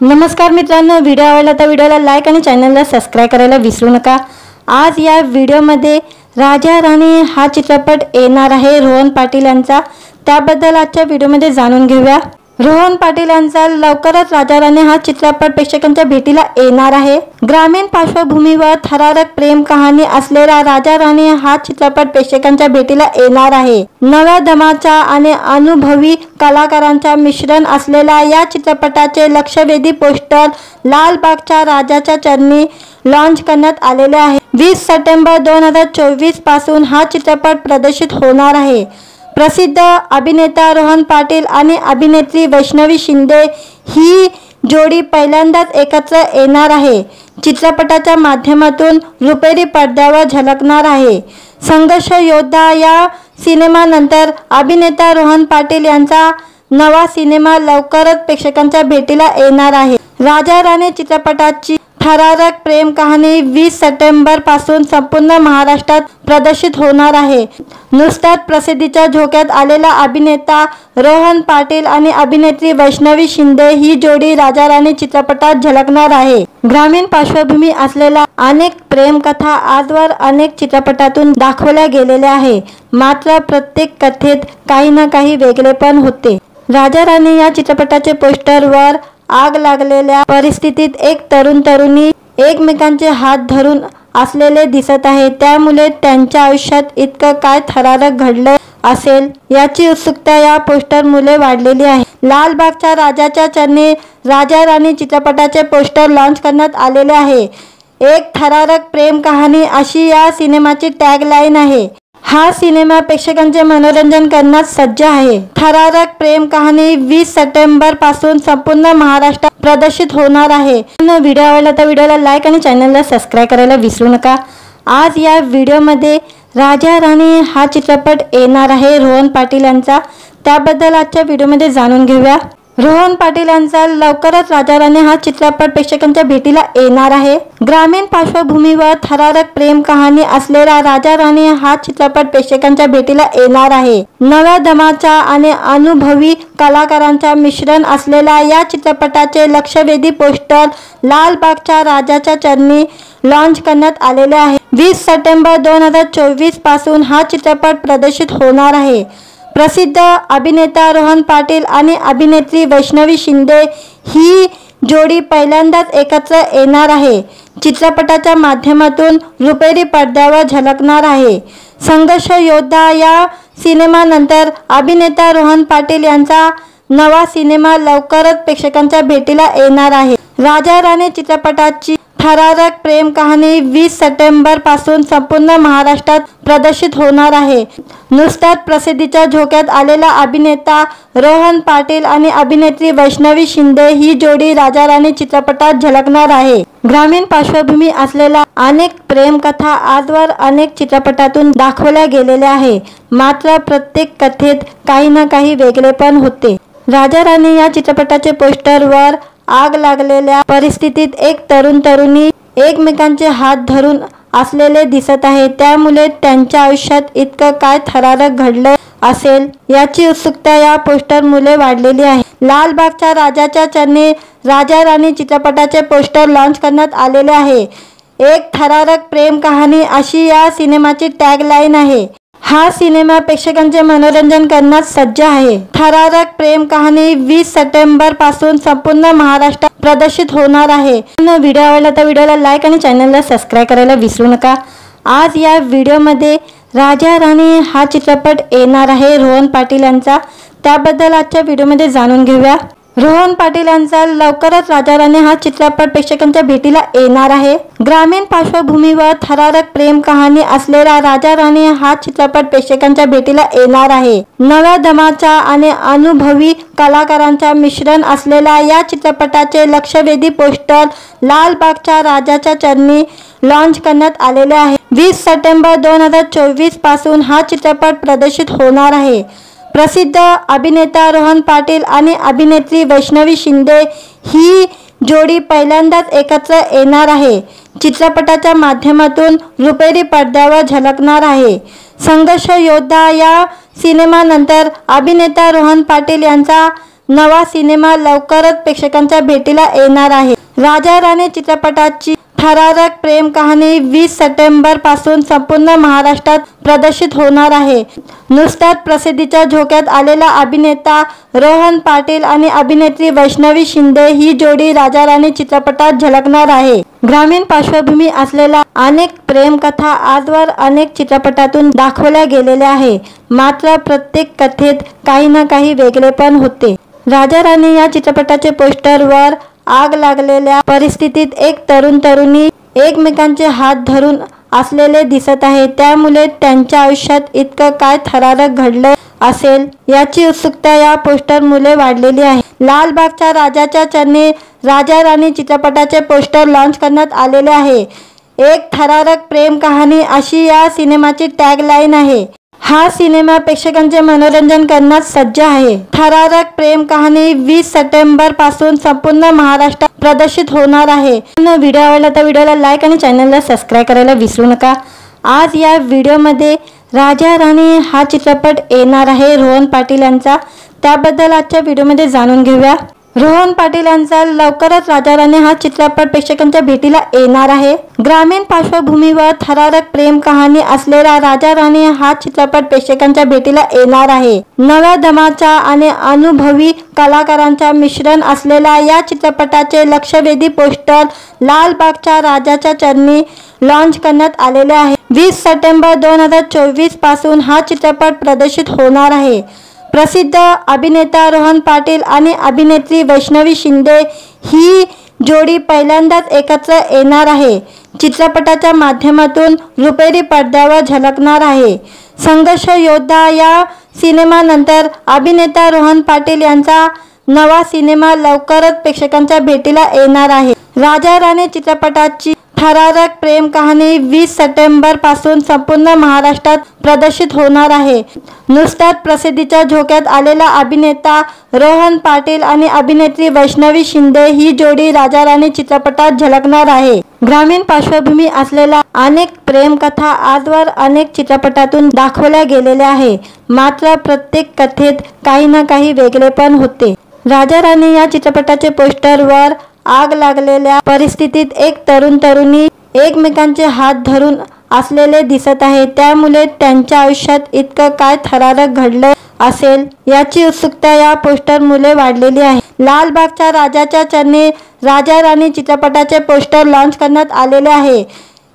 नमस्कार मित्रांनो, व्हिडिओ आवडला तर व्हिडिओला लाईक आणि चॅनलला सबस्क्राइब करायला विसरू नका। आज या व्हिडिओमध्ये राजा राणी हा चित्रपट येणार आहे रोहन पाटील यांचा, त्याबद्दल आजच्या व्हिडिओमध्ये जाणून घेऊया। रोहन पाटील यांचा लवकरच राजा राणी हा चित्रपट प्रेक्षकांच्या भेटीला येणार आहे। ग्रामीण पार्श्वभूमीवर थरारक प्रेम कहाणी असलेला राजा राणी हा चित्रपट प्रेक्षकांच्या भेटीला येणार आहे। नव्या दमाच्या आणि अनुभवी कलाकारांचा मिश्रण असलेला या चित्रपटाचे लक्षवेधी पोस्टर लालबागच्या राजाच्या चरणी लॉन्च करण्यात आलेले आहे। 20 सप्टेंबर 2024 पासून हा चित्रपट प्रदर्शित होणार आहे। प्रसिद्ध अभिनेता रोहन पाटील आणि अभिनेत्री वैष्णवी शिंदे ही जोडी पहिल्यांदाच एकत्र येणार आहे। चित्रपटाच्या माध्यमातून रुपेरी पडद्यावर झळकणार आहे। संघर्ष योद्धा या सिनेमानंतर अभिनेता रोहन पाटील यांचा नवा सिनेमा लवकरच प्रेक्षकांच्या भेटीला येणार आहे। राजा राणी चित्रपटाची थरारक प्रेम कहाणी 20 सप्टेंबर पासून संपूर्ण महाराष्ट्रात प्रदर्शित होणार आहे। नुकताच प्रसिद्धीच्या झोक्यात आलेला अभिनेता रोहन पाटील आणि अभिनेत्री वैष्णवी शिंदे ही जोडी राजा राणी चित्रपटात झळकणार आहे। ग्रामीण पार्श्वभूमी असलेल्या अनेक प्रेमकथा आजवर अनेक चित्रपटातून दाखवल्या गेलेल्या आहे, मात्र प्रत्येक कथेत काही ना काही वेगळेपण होते। राजा राणी या चित्रपटाचे पोस्टरवर आग लागलेल्या परिस्थितीत एक तरुण तरुणी एकमेकांचे हात धरून असलेले दिसत आहे, त्यामुळे त्यांच्या आयुष्यात इतकं काय थरारक घडलं असेल याची उत्सुकता या पोस्टरमुळे वाढलेली आहे। लालबागच्या राजाच्या चरणी राजा राणी चित्रपटाचे पोस्टर लॉन्च करण्यात आलेले आहे। एक थरारक प्रेम कहाणी अशी या सिनेमाची टॅगलाईन आहे। हा सिनेमा प्रेक्षकांचे मनोरंजन करण्यास सज्ज आहे। थरारक प्रेम कहाणी 20 सप्टेंबर पासून संपूर्ण महाराष्ट्रात प्रदर्शित होणार आहे। व्हिडिओ आवडला तर व्हिडिओला लाईक आणि चॅनलला सबस्क्राइब करायला विसरू नका। आज या व्हिडिओमध्ये राजा राणी हा चित्रपट येणार आहे रोहन पाटील यांचा, त्याबद्दल आजच्या व्हिडिओमध्ये जाणून घेऊया। रोहन पाटील यांचा लवकरच राजा राणी हा चित्रपट प्रेक्षकांच्या भेटीला येणार आहे। ग्रामीण पार्श्वभूमीवर थरारक प्रेम कहाणी असलेला राजा राणी हा चित्रपट प्रेक्षकांच्या भेटीला येणार आहे। नव्या दमाच्या आणि अनुभवी कलाकारांचा मिश्रण असलेला या चित्रपटाचे लक्षवेधी पोस्टर लालबागच्या राजाच्या चरणी लॉन्च करण्यात आलेले आहे। 20 सप्टेंबर 2024 पासून हा चित्रपट प्रदर्शित होणार आहे। प्रसिद्ध अभिनेता रोहन पाटील आणि अभिनेत्री वैष्णवी शिंदे ही जोडी पहिल्यांदाच एकत्र येणार आहे। चित्रपटाच्या माध्यमातून रुपेरी पडद्यावर झळकणार आहे। संघर्ष योद्धा या सिनेमानंतर अभिनेता रोहन पाटील यांचा नवा सिनेमा लवकरच प्रेक्षकांच्या भेटीला येणार आहे। राजा राणी चित्रपटाची थरारक प्रेम कहाणी 20 सप्टेंबर पासून संपूर्ण महाराष्ट्रात प्रदर्शित होणार आहे। नुकताच प्रसिद्धीच्या झोक्यात आलेला अभिनेता रोहन पाटील आणि अभिनेत्री वैष्णवी शिंदे ही जोडी राजा राणी चित्रपटात झळकणार आहे। ग्रामीण पार्श्वभूमी असलेल्या अनेक प्रेमकथा आजवर अनेक चित्रपटातून दाखवल्या गेलेल्या आहे, मात्र प्रत्येक कथेत काही ना काही वेगळेपण होते। राजा राणी या चित्रपटाचे पोस्टरवर आग लागलेल्या परिस्थितीत एक तरुण तरुणी एकमेकांचे हात धरून असलेले दिसत आहे, त्यामुळे त्यांच्या आयुष्यात इतकं काय थरारक घडलं असेल याची उत्सुकता या पोस्टरमुळे वाढलेली आहे। लालबागच्या राजाच्या चरणी राजा राणी चित्रपटाचे पोस्टर लॉन्च करण्यात आलेले आहे। एक थरारक प्रेम कहाणी अशी या सिनेमाची टॅगलाईन आहे। हा सिनेमा प्रेक्षकांचे मनोरंजन करण्यास सज्ज आहे। थरारक प्रेम कहाणी 20 सप्टेंबर पासून संपूर्ण महाराष्ट्रात प्रदर्शित होणार आहे। व्हिडिओ आवडला तर व्हिडिओला लाईक आणि चॅनलला सबस्क्राइब करायला विसरू नका। आज या व्हिडिओमध्ये राजा राणी हा चित्रपट येणार आहे रोहन पाटील यांचा, त्याबद्दल आजच्या व्हिडिओमध्ये जाणून घेऊया। रोहन पाटील यांचा लवकरच राजा राणी हा चित्रपट प्रेक्षकांच्या भेटीला येणार आहे। ग्रामीण पार्श्वभूमीवर थरारक प्रेम कहाणी असलेला राजा राणी हा चित्रपट प्रेक्षकांच्या भेटीला येणार आहे। नव्या दमाच्या आणि अनुभवी कलाकारांचा मिश्रण असलेला या चित्रपटाचे लक्षवेधी पोस्टर लालबागच्या राजाच्या चरणी लॉन्च करण्यात आलेले आहे। 20 सप्टेंबर 2024 पासून हा चित्रपट प्रदर्शित होणार आहे। प्रसिद्ध अभिनेता रोहन पाटील आणि अभिनेत्री वैष्णवी शिंदे ही जोडी पहिल्यांदाच एकत्र येणार आहे। चित्रपटाच्या माध्यमातून रुपेरी पडद्यावर झळकणार आहे। संघर्ष योद्धा या सिनेमानंतर अभिनेता रोहन पाटील यांचा नवा सिनेमा लवकरच प्रेक्षकांच्या भेटीला येणार आहे। राजा राणी चित्रपटाची थरारक प्रेम कहाणी 20 सप्टेंबर पासून संपूर्ण महाराष्ट्रात प्रदर्शित होणार आहे। नुकताच प्रसिद्धीच्या झोक्यात आलेला अभिनेता रोहन पाटील आणि अभिनेत्री वैष्णवी शिंदे ही जोडी राजा राणी चित्रपटात झळकणार आहे। ग्रामीण पार्श्वभूमी असलेल्या अनेक प्रेमकथा आजवर अनेक चित्रपटातून दाखवल्या गेलेल्या आहे, मात्र प्रत्येक कथेत काही ना काही वेगळेपण होते। राजा राणी या चित्रपटाचे पोस्टरवर आग लागलेल्या परिस्थितीत एक तरुण तरुणी एकमेकांचे हात धरून असलेले दिसत आहे, त्यामुळे त्यांच्या आयुष्यात इतकं काय थरारक घडलं असेल याची उत्सुकता या पोस्टरमुळे वाढलेली आहे। लालबागच्या राजाच्या चरणी राजा राणी चित्रपटाचे पोस्टर लॉन्च करण्यात आलेले आहे। एक थरारक प्रेम कहाणी अशी या सिनेमाची टॅगलाईन आहे। हा सिनेमा प्रेक्षकांचे मनोरंजन करण्यास सज्ज आहे। थरारक प्रेम कहाणी 20 सप्टेंबर पासून संपूर्ण महाराष्ट्रात प्रदर्शित होणार आहे। व्हिडिओ आवडला तर व्हिडिओला लाईक आणि चॅनलला सबस्क्राईब करायला विसरू नका। आज या व्हिडिओमध्ये राजा राणी हा चित्रपट येणार आहे रोहन पाटील यांचा, त्याबद्दल आजच्या व्हिडिओमध्ये जाणून घेऊया। रोहन पाटील यांचा लवकरच राजा राणी हा चित्रपट प्रेक्षकांच्या भेटीला येणार आहे। ग्रामीण पार्श्वभूमीवर थरारक प्रेम कहाणी असलेला राजा राणी हा चित्रपट प्रेक्षकांच्या भेटीला येणार आहे। नव्या दमाच्या आणि अनुभवी कलाकारांच्या मिश्रण असलेल्या या चित्रपटाचे लक्षवेधी पोस्टर लालबागच्या राजाच्या चरणी लॉन्च करण्यात आलेले आहे। 20 सप्टेंबर 2024 पासून हा चित्रपट प्रदर्शित होणार आहे। प्रसिद्ध अभिनेता रोहन पाटील आणि अभिनेत्री वैष्णवी शिंदे ही जोडी पहिल्यांदाच एकत्र येणार आहे। चित्रपटाच्या माध्यमातून रुपेरी पडद्यावर झळकणार आहे। संघर्ष योद्धा या सिनेमानंतर अभिनेता रोहन पाटील यांचा नवा सिनेमा लवकरच प्रेक्षकांच्या भेटीला येणार आहे। राजा राणी चित्रपटाची थरारक प्रेम कहाणी 20 सप्टेंबर पासून संपूर्ण महाराष्ट्रात प्रदर्शित होणार आहे। नुकताच प्रसिद्धीच्या झोक्यात आलेला अभिनेता रोहन पाटील आणि अभिनेत्री वैष्णवी शिंदे ही जोडी राजा राणी चित्रपटात झळकणार आहे। ग्रामीण पार्श्वभूमी असलेल्या अनेक प्रेमकथा आजवर अनेक चित्रपटातून दाखवल्या गेलेल्या आहे, मात्र प्रत्येक कथेत काही ना काही वेगळेपण होते। राजा राणी या चित्रपटाचे पोस्टरवर आग लागलेल्या परिस्थितीत एक तरुण तरुणी एकमेकांचे हात धरून असलेले दिसत आहे, त्यामुळे त्यांच्या आयुष्यात इतकं काय थरारक घडलं असेल याची उत्सुकता या पोस्टरमुळे वाढलेली आहे। लालबागच्या राजाच्या चरणी राजा राणी चित्रपटाचे पोस्टर लॉन्च करण्यात आलेले आहे।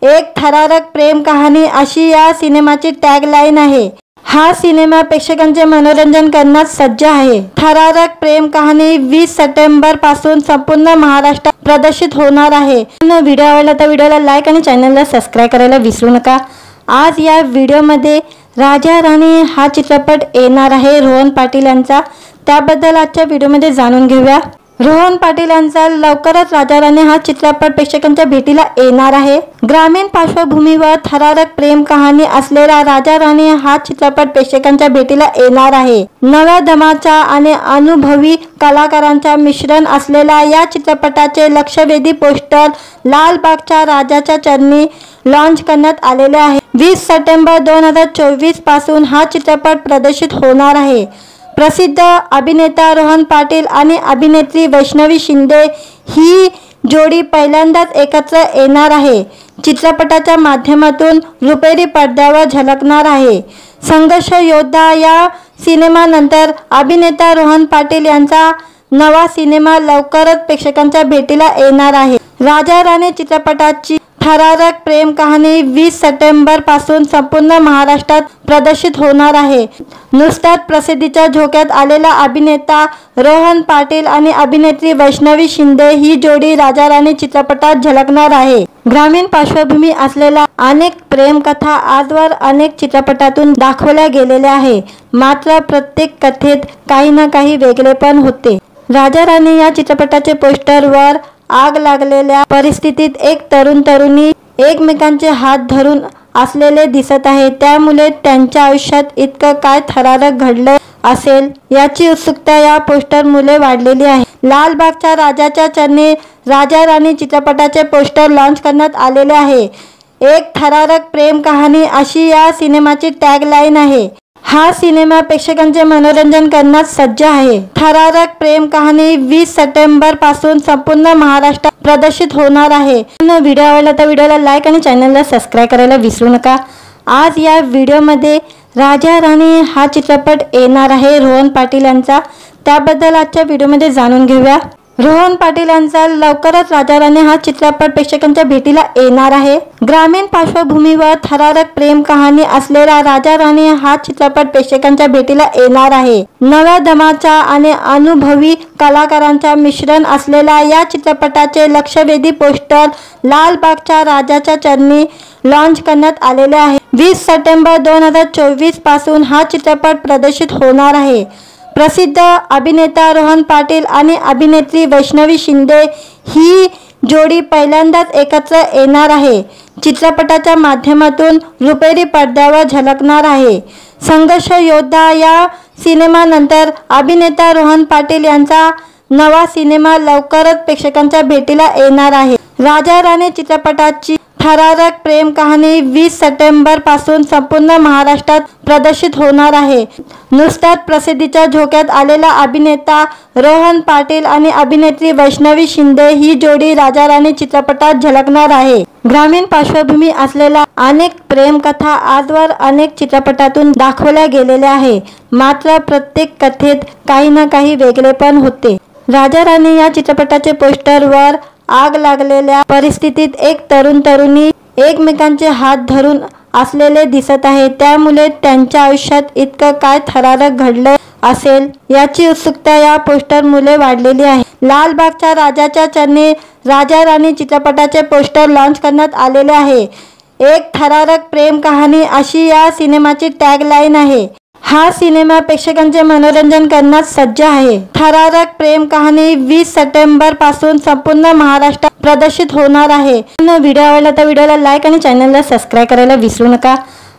एक थरारक प्रेम कहाणी अशी या सिनेमाची टॅगलाईन आहे। हा सिनेमा प्रेक्षकांचे मनोरंजन करण्यास सज्ज आहे। थरारक प्रेम कहाणी 20 सप्टेंबर पासून संपूर्ण महाराष्ट्रात प्रदर्शित होणार आहे। व्हिडिओ आवडला तर व्हिडिओला लाईक आणि चॅनलला सबस्क्राईब करायला विसरू नका। आज या व्हिडिओमध्ये राजा राणी हा चित्रपट येणार आहे रोहन पाटील यांचा, त्याबद्दल आजच्या व्हिडिओमध्ये जाणून घेऊया। रोहन पाटील यांचा लवकरच राजा राणी हा चित्रपट प्रेक्षकांच्या भेटीला येणार आहे। ग्रामीण पार्श्वभूमीवर थरारक प्रेम कहाणी असलेला राजा राणी हा चित्रपट प्रेक्षकांच्या भेटीला येणार आहे। नव्या दमाच्या आणि अनुभवी कलाकारांच्या मिश्रण असलेल्या या चित्रपटाचे लक्षवेधी पोस्टर लालबागच्या राजाच्या चरणी लॉन्च करण्यात आलेले आहे। 20 सप्टेंबर 2024 पासून हा चित्रपट प्रदर्शित होणार आहे। प्रसिद्ध अभिनेता रोहन पाटील आणि अभिनेत्री वैष्णवी शिंदे ही जोडी पहिल्यांदाच एकत्र येणार आहे। चित्रपटाच्या माध्यमातून रुपेरी पडद्यावर झळकणार आहे। संघर्ष योद्धा या सिनेमानंतर अभिनेता रोहन पाटील यांचा नवा सिनेमा लवकरच प्रेक्षकांच्या भेटीला येणार आहे। राजा राणी चित्रपटाची थरारक प्रेम कहाणी 20 सप्टेंबर पासून संपूर्ण महाराष्ट्रात प्रदर्शित होणार आहे। नुकताच प्रसिद्धीच्या झोक्यात आलेला अभिनेता रोहन पाटील आणि अभिनेत्री वैष्णवी शिंदे ही जोडी राजा राणी चित्रपटात झळकणार आहे। ग्रामीण पार्श्वभूमी असलेल्या अनेक प्रेमकथा आजवर अनेक चित्रपटातून दाखवल्या गेलेल्या आहे, मात्र प्रत्येक कथेत काही ना काही वेगळेपण होते। राजा राणी या चित्रपटाचे पोस्टरवर आग लागलेल्या परिस्थितीत एक तरुण तरुणी एकमेकांचे हात धरून असलेले दिसत आहे, त्यामुळे त्यांच्या आयुष्यात इतकं काय थरारक घडलं असेल याची उत्सुकता या पोस्टरमुळे वाढलेली आहे। लालबागच्या राजाच्या चरणी राजा राणी चित्रपटाचे पोस्टर लॉन्च करण्यात आलेले आहे। एक थरारक प्रेम कहाणी अशी या सिनेमाची टॅगलाईन आहे। हा सिनेमा प्रेक्षकांचे मनोरंजन करण्यास सज्ज आहे। थरारक प्रेम कहाणी 20 सप्टेंबर पासून संपूर्ण महाराष्ट्रात प्रदर्शित होणार आहे। व्हिडिओ आवडला तर व्हिडिओला लाईक आणि चॅनलला सबस्क्राइब करायला विसरू नका। आज या व्हिडिओमध्ये राजा राणी हा चित्रपट येणार आहे रोहन पाटील यांचा, त्याबद्दल आजच्या व्हिडिओमध्ये जाणून घेऊया। रोहन पाटील यांचा लवकरच राजा राणी हा चित्रपट प्रेक्षकांच्या भेटीला येणार आहे। ग्रामीण पार्श्वभूमीवर थरारक प्रेम कहाणी असलेला राजा राणी हा चित्रपट प्रेक्षकांच्या भेटीला येणार आहे। नव्या दमाच्या आणि अनुभवी कलाकारांचा मिश्रण असलेल्या या चित्रपटाचे लक्षवेधी पोस्टर लालबागच्या राजाच्या चरणी लॉन्च करण्यात आलेले आहे। 20 सप्टेंबर 2024 पासून हा चित्रपट प्रदर्शित होणार आहे। प्रसिद्ध अभिनेता रोहन पाटील आणि अभिनेत्री वैष्णवी शिंदे ही जोडी पहिल्यांदाच एकत्र येणार आहे। चित्रपटाच्या माध्यमातून रुपेरी पडद्यावर झळकणार आहे। संघर्ष योद्धा या सिनेमानंतर अभिनेता रोहन पाटील यांचा नवा सिनेमा लवकरच प्रेक्षकांच्या भेटीला येणार आहे। राजा राणी चित्रपटाची थरारक प्रेम कहाणी 20 सप्टेंबर पासून संपूर्ण महाराष्ट्रात प्रदर्शित होणार आहे। नुकताच प्रसिद्धीच्या झोक्यात आलेला अभिनेता रोहन पाटील आणि अभिनेत्री वैष्णवी शिंदे ही जोडी राजा राणी चित्रपटात झळकणार आहे। ग्रामीण पार्श्वभूमी असलेल्या अनेक प्रेमकथा आजवर अनेक चित्रपटातून दाखवल्या गेलेल्या आहे, मात्र प्रत्येक कथेत काही ना काही वेगळेपण होते। राजा राणी या चित्रपटाचे पोस्टरवर आग लागलेल्या परिस्थितीत एक तरुणी एकमेकांचे हात धरून असलेले दिसत आहे, त्यामुळे त्यांच्या आयुष्यात इतकं काय थरारक घडलं असेल याची उत्सुकता या पोस्टरमुळे वाढलेली आहे। लालबागच्या राजाच्या चरणी राजा राणी चित्रपटाचे पोस्टर लॉन्च करण्यात आलेले आहे। एक थरारक प्रेम कहाणी अशी या सिनेमाची टॅगलाईन आहे। हा सिनेमा प्रेक्षकांचे मनोरंजन करण्यास सज्ज आहे। थरारक प्रेम कहाणी 20 सप्टेंबर पासून संपूर्ण महाराष्ट्रात प्रदर्शित होणार आहे। व्हिडिओ आवडला तर व्हिडिओला लाईक आणि चॅनलला सबस्क्राइब करायला विसरू नका।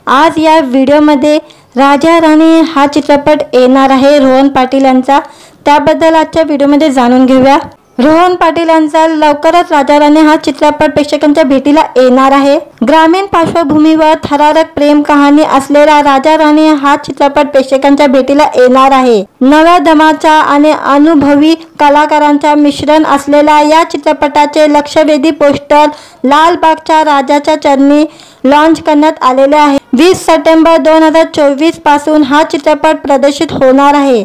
आज या व्हिडिओमध्ये राजा राणी हा चित्रपट येणार आहे रोहन पाटील यांचा, त्याबद्दल आजच्या व्हिडिओमध्ये जाणून घेऊया। रोहन पाटील यांचा लवकरच राजा राणी हा चित्रपट प्रेक्षकांच्या भेटीला येणार आहे। ग्रामीण पार्श्वभूमीवर थरारक प्रेम कहाणी असलेला राजा राणी हा चित्रपट प्रेक्षकांच्या भेटीला येणार आहे। नव्या दमाच्या आणि अनुभवी कलाकारांचा मिश्रण असलेल्या या चित्रपटाचे लक्षवेधी पोस्टर लालबागच्या राजाच्या चरणी लॉन्च करण्यात आलेले आहे। 20 सप्टेंबर 2024 पासून हा चित्रपट प्रदर्शित होणार आहे।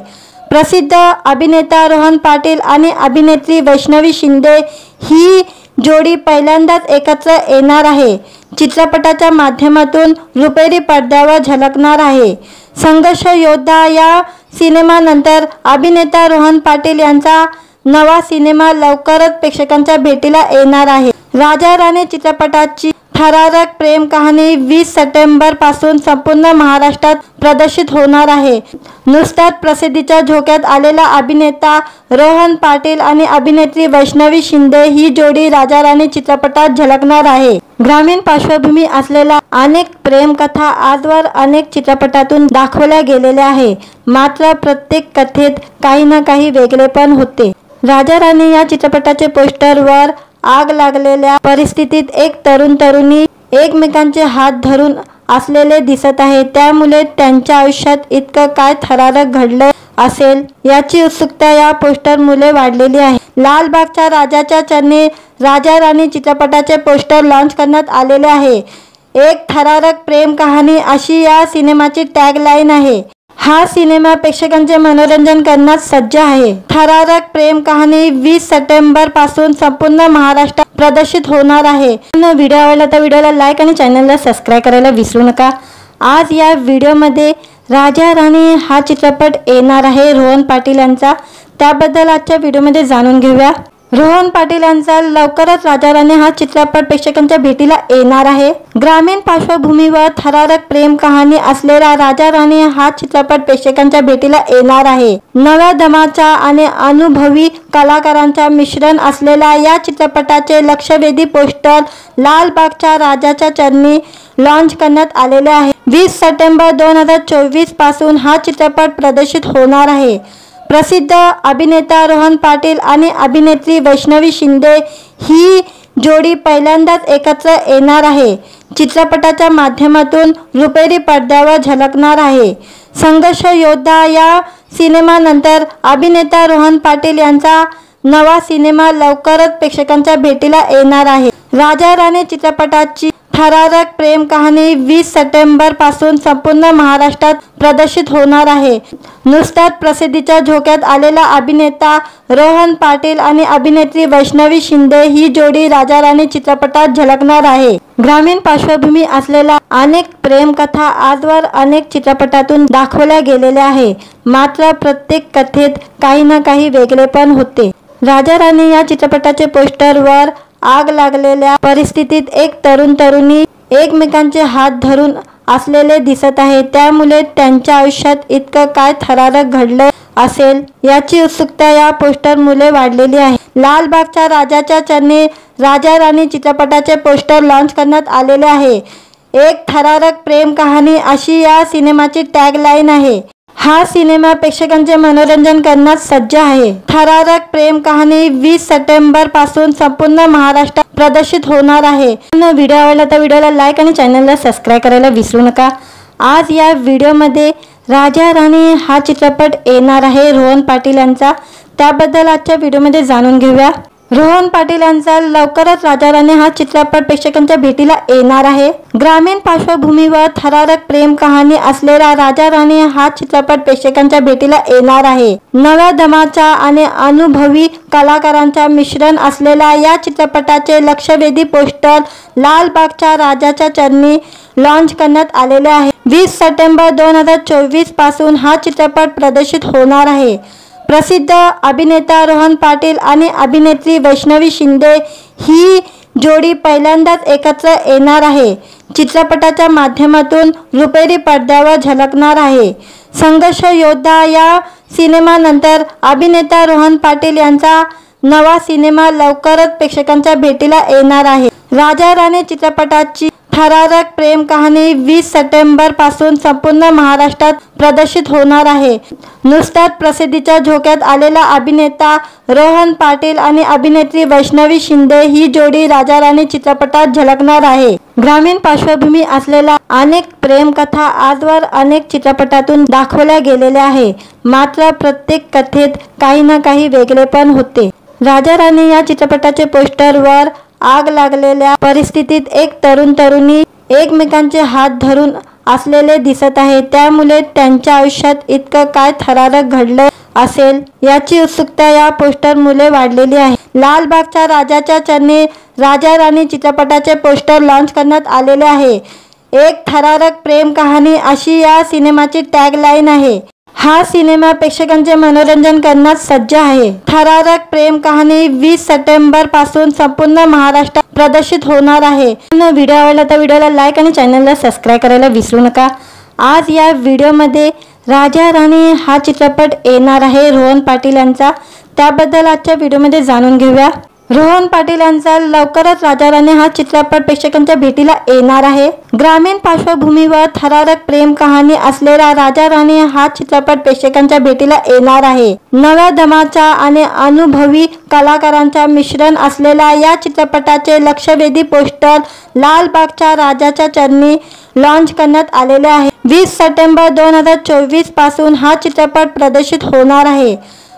प्रसिद्ध अभिनेता रोहन पाटील आणि अभिनेत्री वैष्णवी शिंदे ही जोडी पहिल्यांदाच एकत्र येणार आहे। चित्रपटाच्या माध्यमातून रुपेरी पडद्यावर झळकणार आहे। संघर्ष योद्धा या सिनेमानंतर अभिनेता रोहन पाटील यांचा नवा सिनेमा लवकरच प्रेक्षकांच्या भेटीला येणार आहे। राजा राणी चित्रपटाची थरारक प्रेम कहाणी 20 सप्टेंबर पासून संपूर्ण महाराष्ट्रात प्रदर्शित होणार आहे। नुकताच प्रसिद्धीच्या झोक्यात आलेला अभिनेता रोहन पाटील आणि अभिनेत्री वैष्णवी शिंदे ही जोडी राजा राणी चित्रपटात झळकणार आहे। ग्रामीण पार्श्वभूमी असलेल्या अनेक प्रेमकथा आजवर अनेक चित्रपटातून दाखवल्या गेलेल्या आहे, मात्र प्रत्येक कथेत काही ना काही वेगळेपण होते। राजा राणी या चित्रपटाचे पोस्टरवर आग लागलेल्या परिस्थितीत एक तरुणी एकमेकांचे हात धरून असलेले दिसत आहे, त्यामुळे त्यांच्या आयुष्यात इतकं काय थरारक घडलं असेल याची उत्सुकता या पोस्टरमुळे वाढलेली आहे। लालबागच्या राजाच्या चरणी राजा राणी चित्रपटाचे पोस्टर लॉन्च करण्यात आलेले आहे। एक थरारक प्रेम कहाणी अशी या सिनेमाची टॅगलाईन आहे। हा सिनेमा प्रेक्षकांचे मनोरंजन करण्यास सज्ज आहे। थरारक प्रेम कहाणी 20 सप्टेंबर पासून संपूर्ण महाराष्ट्रात प्रदर्शित होणार आहे। व्हिडिओ आवडला तर व्हिडिओला लाईक आणि चॅनलला सबस्क्राइब करायला विसरू नका। आज या व्हिडिओमध्ये राजा राणी हा चित्रपट येणार आहे रोहन पाटील यांचा, त्याबद्दल आजच्या व्हिडिओमध्ये जाणून घेऊया। रोहन पाटील यांचा लवकरच राजा राणी हा चित्रपट प्रेक्षकांच्या भेटीला येणार आहे। ग्रामीण पार्श्वभूमीवर थरारक प्रेम कहाणी असलेला राजा राणी हा चित्रपट प्रेक्षकांच्या भेटीला येणार आहे। नव्या दमाच्या आणि अनुभवी कलाकारांचा मिश्रण असलेल्या या चित्रपटाचे लक्षवेधी पोस्टर लालबागच्या राजाच्या चरणी लॉन्च करण्यात आलेले आहे। 20 सप्टेंबर 2024 पासून हा चित्रपट प्रदर्शित होणार आहे। प्रसिद्ध अभिनेता रोहन पाटील आणि अभिनेत्री वैष्णवी शिंदे ही जोडी पहिल्यांदाच एकत्र येणार आहे। चित्रपटाच्या माध्यमातून रुपेरी पडद्यावर झळकणार आहे। संघर्ष योद्धा या सिनेमानंतर अभिनेता रोहन पाटील यांचा नवा सिनेमा लवकरच प्रेक्षकांच्या भेटीला येणार आहे। राजा राणी चित्रपटाची थरारक प्रेम कहाणी 20 सप्टेंबर पासून संपूर्ण महाराष्ट्रात प्रदर्शित होणार आहे। नुकताच प्रसिद्धीच्या झोक्यात आलेला अभिनेता रोहन पाटील आणि अभिनेत्री वैष्णवी शिंदे ही जोडी राजा राणी चित्रपटात झळकणार आहे। ग्रामीण पार्श्वभूमी असलेल्या अनेक प्रेमकथा आजवर अनेक चित्रपटातून दाखवल्या गेलेल्या आहे, मात्र प्रत्येक कथेत काही ना काही वेगळेपण होते। राजा राणी या चित्रपटाचे पोस्टरवर आग लागलेल्या परिस्थितीत एक तरुण तरुणी एकमेकांचे हात धरून असलेले दिसत आहे, त्यामुळे त्यांच्या आयुष्यात इतकं काय थरारक घडलं असेल याची उत्सुकता या पोस्टरमुळे वाढलेली आहे। लालबागच्या राजाच्या चरणी राजा राणी चित्रपटाचे पोस्टर लॉन्च करण्यात आलेले आहे। एक थरारक प्रेम कहाणी अशी या सिनेमाची टॅगलाईन आहे। हा सिनेमा प्रेक्षकांचे मनोरंजन करण्यास सज्ज आहे। थरारक प्रेम कहाणी 20 सप्टेंबर पासून संपूर्ण महाराष्ट्रात प्रदर्शित होणार आहे। व्हिडिओ आवडला तर व्हिडिओला लाईक आणि चॅनलला सबस्क्राईब करायला विसरू नका। आज या व्हिडिओमध्ये राजा राणी हा चित्रपट येणार आहे रोहन पाटील यांचा, त्याबद्दल आजच्या व्हिडिओमध्ये जाणून घेऊया। रोहन पाटील यांचा लवकरच राजा राणी हा चित्रपट प्रेक्षकांच्या भेटीला येणार आहे। ग्रामीण पार्श्वभूमीवर थरारक प्रेम कहाणी असलेला राजा राणी हा चित्रपट प्रेक्षकांच्या भेटीला येणार आहे। नव्या दमाच्या आणि अनुभवी कलाकारांचा मिश्रण असलेल्या या चित्रपटाचे लक्षवेधी पोस्टर लालबागच्या राजाच्या चरणी लॉन्च करण्यात आलेले आहे। 20 सप्टेंबर 2024 पासून हा चित्रपट प्रदर्शित होणार आहे। प्रसिद्ध अभिनेता रोहन पाटील आणि अभिनेत्री वैष्णवी शिंदे ही जोडी पहिल्यांदाच एकत्र येणार आहे। चित्रपटाच्या माध्यमातून रुपेरी पडद्यावर झळकणार आहे। संघर्ष योद्धा या सिनेमानंतर अभिनेता रोहन पाटील यांचा नवा सिनेमा लवकरच प्रेक्षकांच्या भेटीला येणार आहे। राजा राणी चित्रपटाची थरारक प्रेम कहाणी 20 सप्टेंबर पासून संपूर्ण महाराष्ट्रात प्रदर्शित होणार आहे। नुकताच प्रसिद्धीच्या झोक्यात आलेला अभिनेता रोहन पाटील आणि अभिनेत्री वैष्णवी शिंदे ही जोडी राजा राणी चित्रपटात झळकणार आहे। ग्रामीण पार्श्वभूमी असलेल्या अनेक प्रेमकथा आजवर अनेक चित्रपटातून दाखवल्या गेलेल्या आहे, मात्र प्रत्येक कथेत काही ना काही वेगळेपण होते। राजा राणी या चित्रपटाचे पोस्टरवर आग लागलेल्या परिस्थितीत एक तरुण तरुणी एकमेकांचे हात धरून असलेले दिसत आहे, त्यामुळे त्यांच्या आयुष्यात इतकं काय थरारक घडलं असेल याची उत्सुकता या पोस्टरमुळे वाढलेली आहे। लालबागच्या राजाच्या चरणी राजा राणी चित्रपटाचे पोस्टर लॉन्च करण्यात आलेले आहे। एक थरारक प्रेम कहाणी अशी या सिनेमाची टॅगलाईन आहे। हा सिनेमा प्रेक्षकांचे मनोरंजन करण्यास सज्ज आहे। थरारक प्रेम कहाणी 20 सप्टेंबर पासून संपूर्ण महाराष्ट्रात प्रदर्शित होणार आहे। व्हिडिओ आवडला तर व्हिडिओला लाईक आणि चॅनलला सबस्क्राईब करायला विसरू नका। आज या व्हिडिओमध्ये राजा राणी हा चित्रपट येणार आहे रोहन पाटील यांचा, त्याबद्दल आजच्या व्हिडिओमध्ये जाणून घेऊया। रोहन पाटील यांचा लवकरच राजा राणी हा चित्रपट प्रेक्षकांच्या भेटीला येणार आहे। ग्रामीण पार्श्वभूमीवर थरारक प्रेम कहाणी असलेला राजा राणी हा चित्रपट प्रेक्षकांच्या भेटीला येणार आहे। नव्या दमाच्या आणि अनुभवी कलाकारांचा मिश्रण असलेल्या या चित्रपटाचे लक्षवेधी पोस्टर लालबागच्या राजाच्या चरणी लॉन्च करण्यात आलेले आहे। 20 सप्टेंबर 2024 पासून हा चित्रपट प्रदर्शित होणार आहे।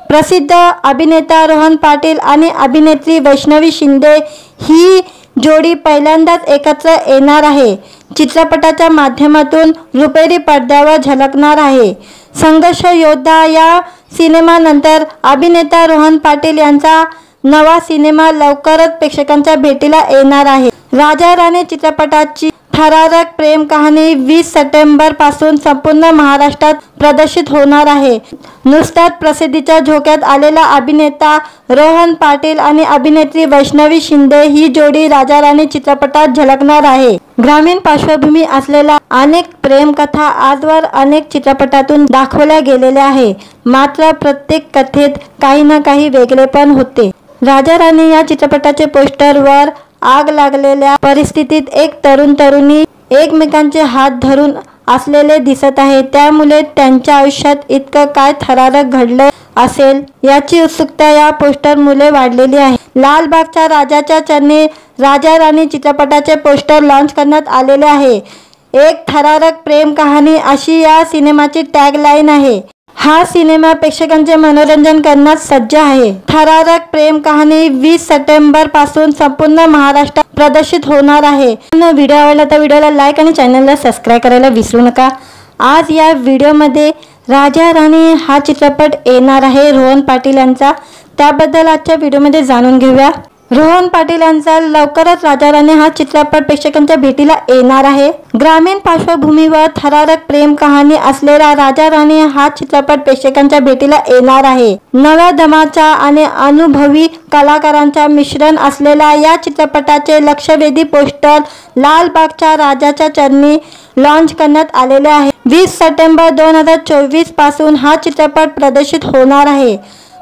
प्रसिद्ध अभिनेता रोहन पाटील आणि अभिनेत्री वैष्णवी शिंदे ही जोडी पहिल्यांदाच एकत्र येणार आहे। चित्रपटाच्या माध्यमातून रुपेरी पडद्यावर झळकणार आहे। संघर्ष योद्धा या सिनेमानंतर अभिनेता रोहन पाटील यांचा नवा सिनेमा लवकरच प्रेक्षकांच्या भेटीला येणार आहे। राजा राणी चित्रपटाची थरारक प्रेम कहाणी 20 सप्टेंबर पासून संपूर्ण महाराष्ट्रात प्रदर्शित होणार आहे। नुकताच प्रसिद्धीच्या झोक्यात आलेला अभिनेता रोहन पाटील आणि अभिनेत्री वैष्णवी शिंदे ही जोडी राजा राणी चित्रपटात झळकणार आहे। ग्रामीण पार्श्वभूमी असलेल्या अनेक प्रेमकथा आजवर अनेक चित्रपटातून दाखवल्या गेलेल्या आहे, मात्र प्रत्येक कथेत काही ना काही वेगळेपण होते। राजा राणी या चित्रपटाचे पोस्टरवर आग लागलेल्या परिस्थितीत एक तरुण तरुणी एकमेकांचे हात धरून असलेले दिसत आहे, त्यामुळे त्यांच्या आयुष्यात इतकं काय थरारक घडलं असेल याची उत्सुकता या पोस्टरमुळे वाढलेली आहे। लालबागच्या राजाच्या चरणी राजा राणी चित्रपटाचे पोस्टर लॉन्च करण्यात आलेले आहे। एक थरारक प्रेम कहाणी अशी या सिनेमाची टॅगलाईन आहे। हा सिनेमा प्रेक्षकांचे मनोरंजन करण्यास सज्ज आहे। थरारक प्रेम कहाणी 20 सप्टेंबर पासून संपूर्ण महाराष्ट्रात प्रदर्शित होणार आहे। व्हिडिओ आवडला तर व्हिडिओला लाईक आणि चॅनलला सबस्क्राईब करायला विसरू नका। आज या व्हिडिओमध्ये राजा राणी हा चित्रपट येणार आहे रोहन पाटील यांचा, त्याबद्दल आजच्या व्हिडिओमध्ये जाणून घेऊया। रोहन पाटील यांचा लवकरच राजा राणी हा चित्रपट प्रेक्षकांच्या भेटीला येणार आहे। ग्रामीण पार्श्वभूमीवर थरारक प्रेम कहाणी असलेला राजा राणी हा चित्रपट प्रेक्षकांच्या भेटीला येणार आहे। नव्या दमाच्या आणि अनुभवी कलाकारांचा मिश्रण असलेल्या या चित्रपटाचे लक्षवेधी पोस्टर लालबागच्या राजाच्या चरणी लॉन्च करण्यात आलेले आहे। 20 सप्टेंबर 2024 पासून हा चित्रपट प्रदर्शित होणार आहे।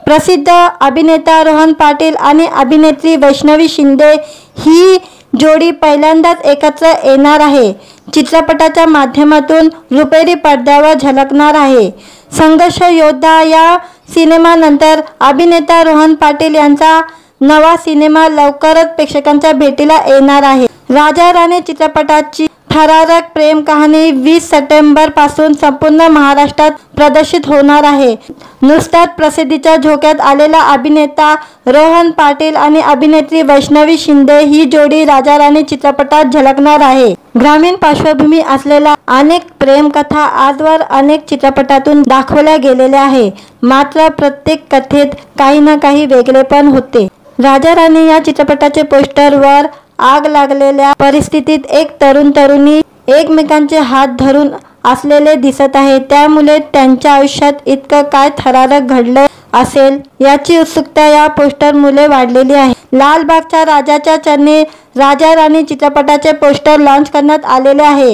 प्रसिद्ध अभिनेता रोहन पाटील आणि अभिनेत्री वैष्णवी शिंदे ही जोडी पहिल्यांदाच एकत्र येणार आहे। चित्रपटाच्या माध्यमातून रुपेरी पडद्यावर झळकणार आहे। संघर्ष योद्धा या सिनेमानंतर अभिनेता रोहन पाटील यांचा नवा सिनेमा लवकरच प्रेक्षकांच्या भेटीला येणार आहे। राजा राणी चित्रपटाची थरारक प्रेम कहाणी 20 सप्टेंबर पासून संपूर्ण महाराष्ट्रात प्रदर्शित होणार आहे। नुकताच प्रसिद्धीच्या झोक्यात आलेला अभिनेता रोहन पाटील आणि अभिनेत्री वैष्णवी शिंदे ही जोडी राजा राणी चित्रपटात झळकणार आहे। ग्रामीण पार्श्वभूमी असलेल्या अनेक प्रेमकथा आजवर अनेक चित्रपटातून दाखवल्या गेलेल्या आहे, मात्र प्रत्येक कथेत काही ना काही वेगळेपण होते। राजा राणी या चित्रपटाचे पोस्टरवर आग लागलेल्या परिस्थितीत एक तरुण तरुणी एकमेकांचे हात धरून असलेले दिसत आहे, त्यामुळे त्यांच्या आयुष्यात इतकं काय थरारक घडलं असेल याची उत्सुकता या पोस्टर मुळे वाढलेली आहे। लालबागच्या राजाच्या चरणी राजा राणी चित्रपटाचे पोस्टर लॉन्च करण्यात आलेले आहे।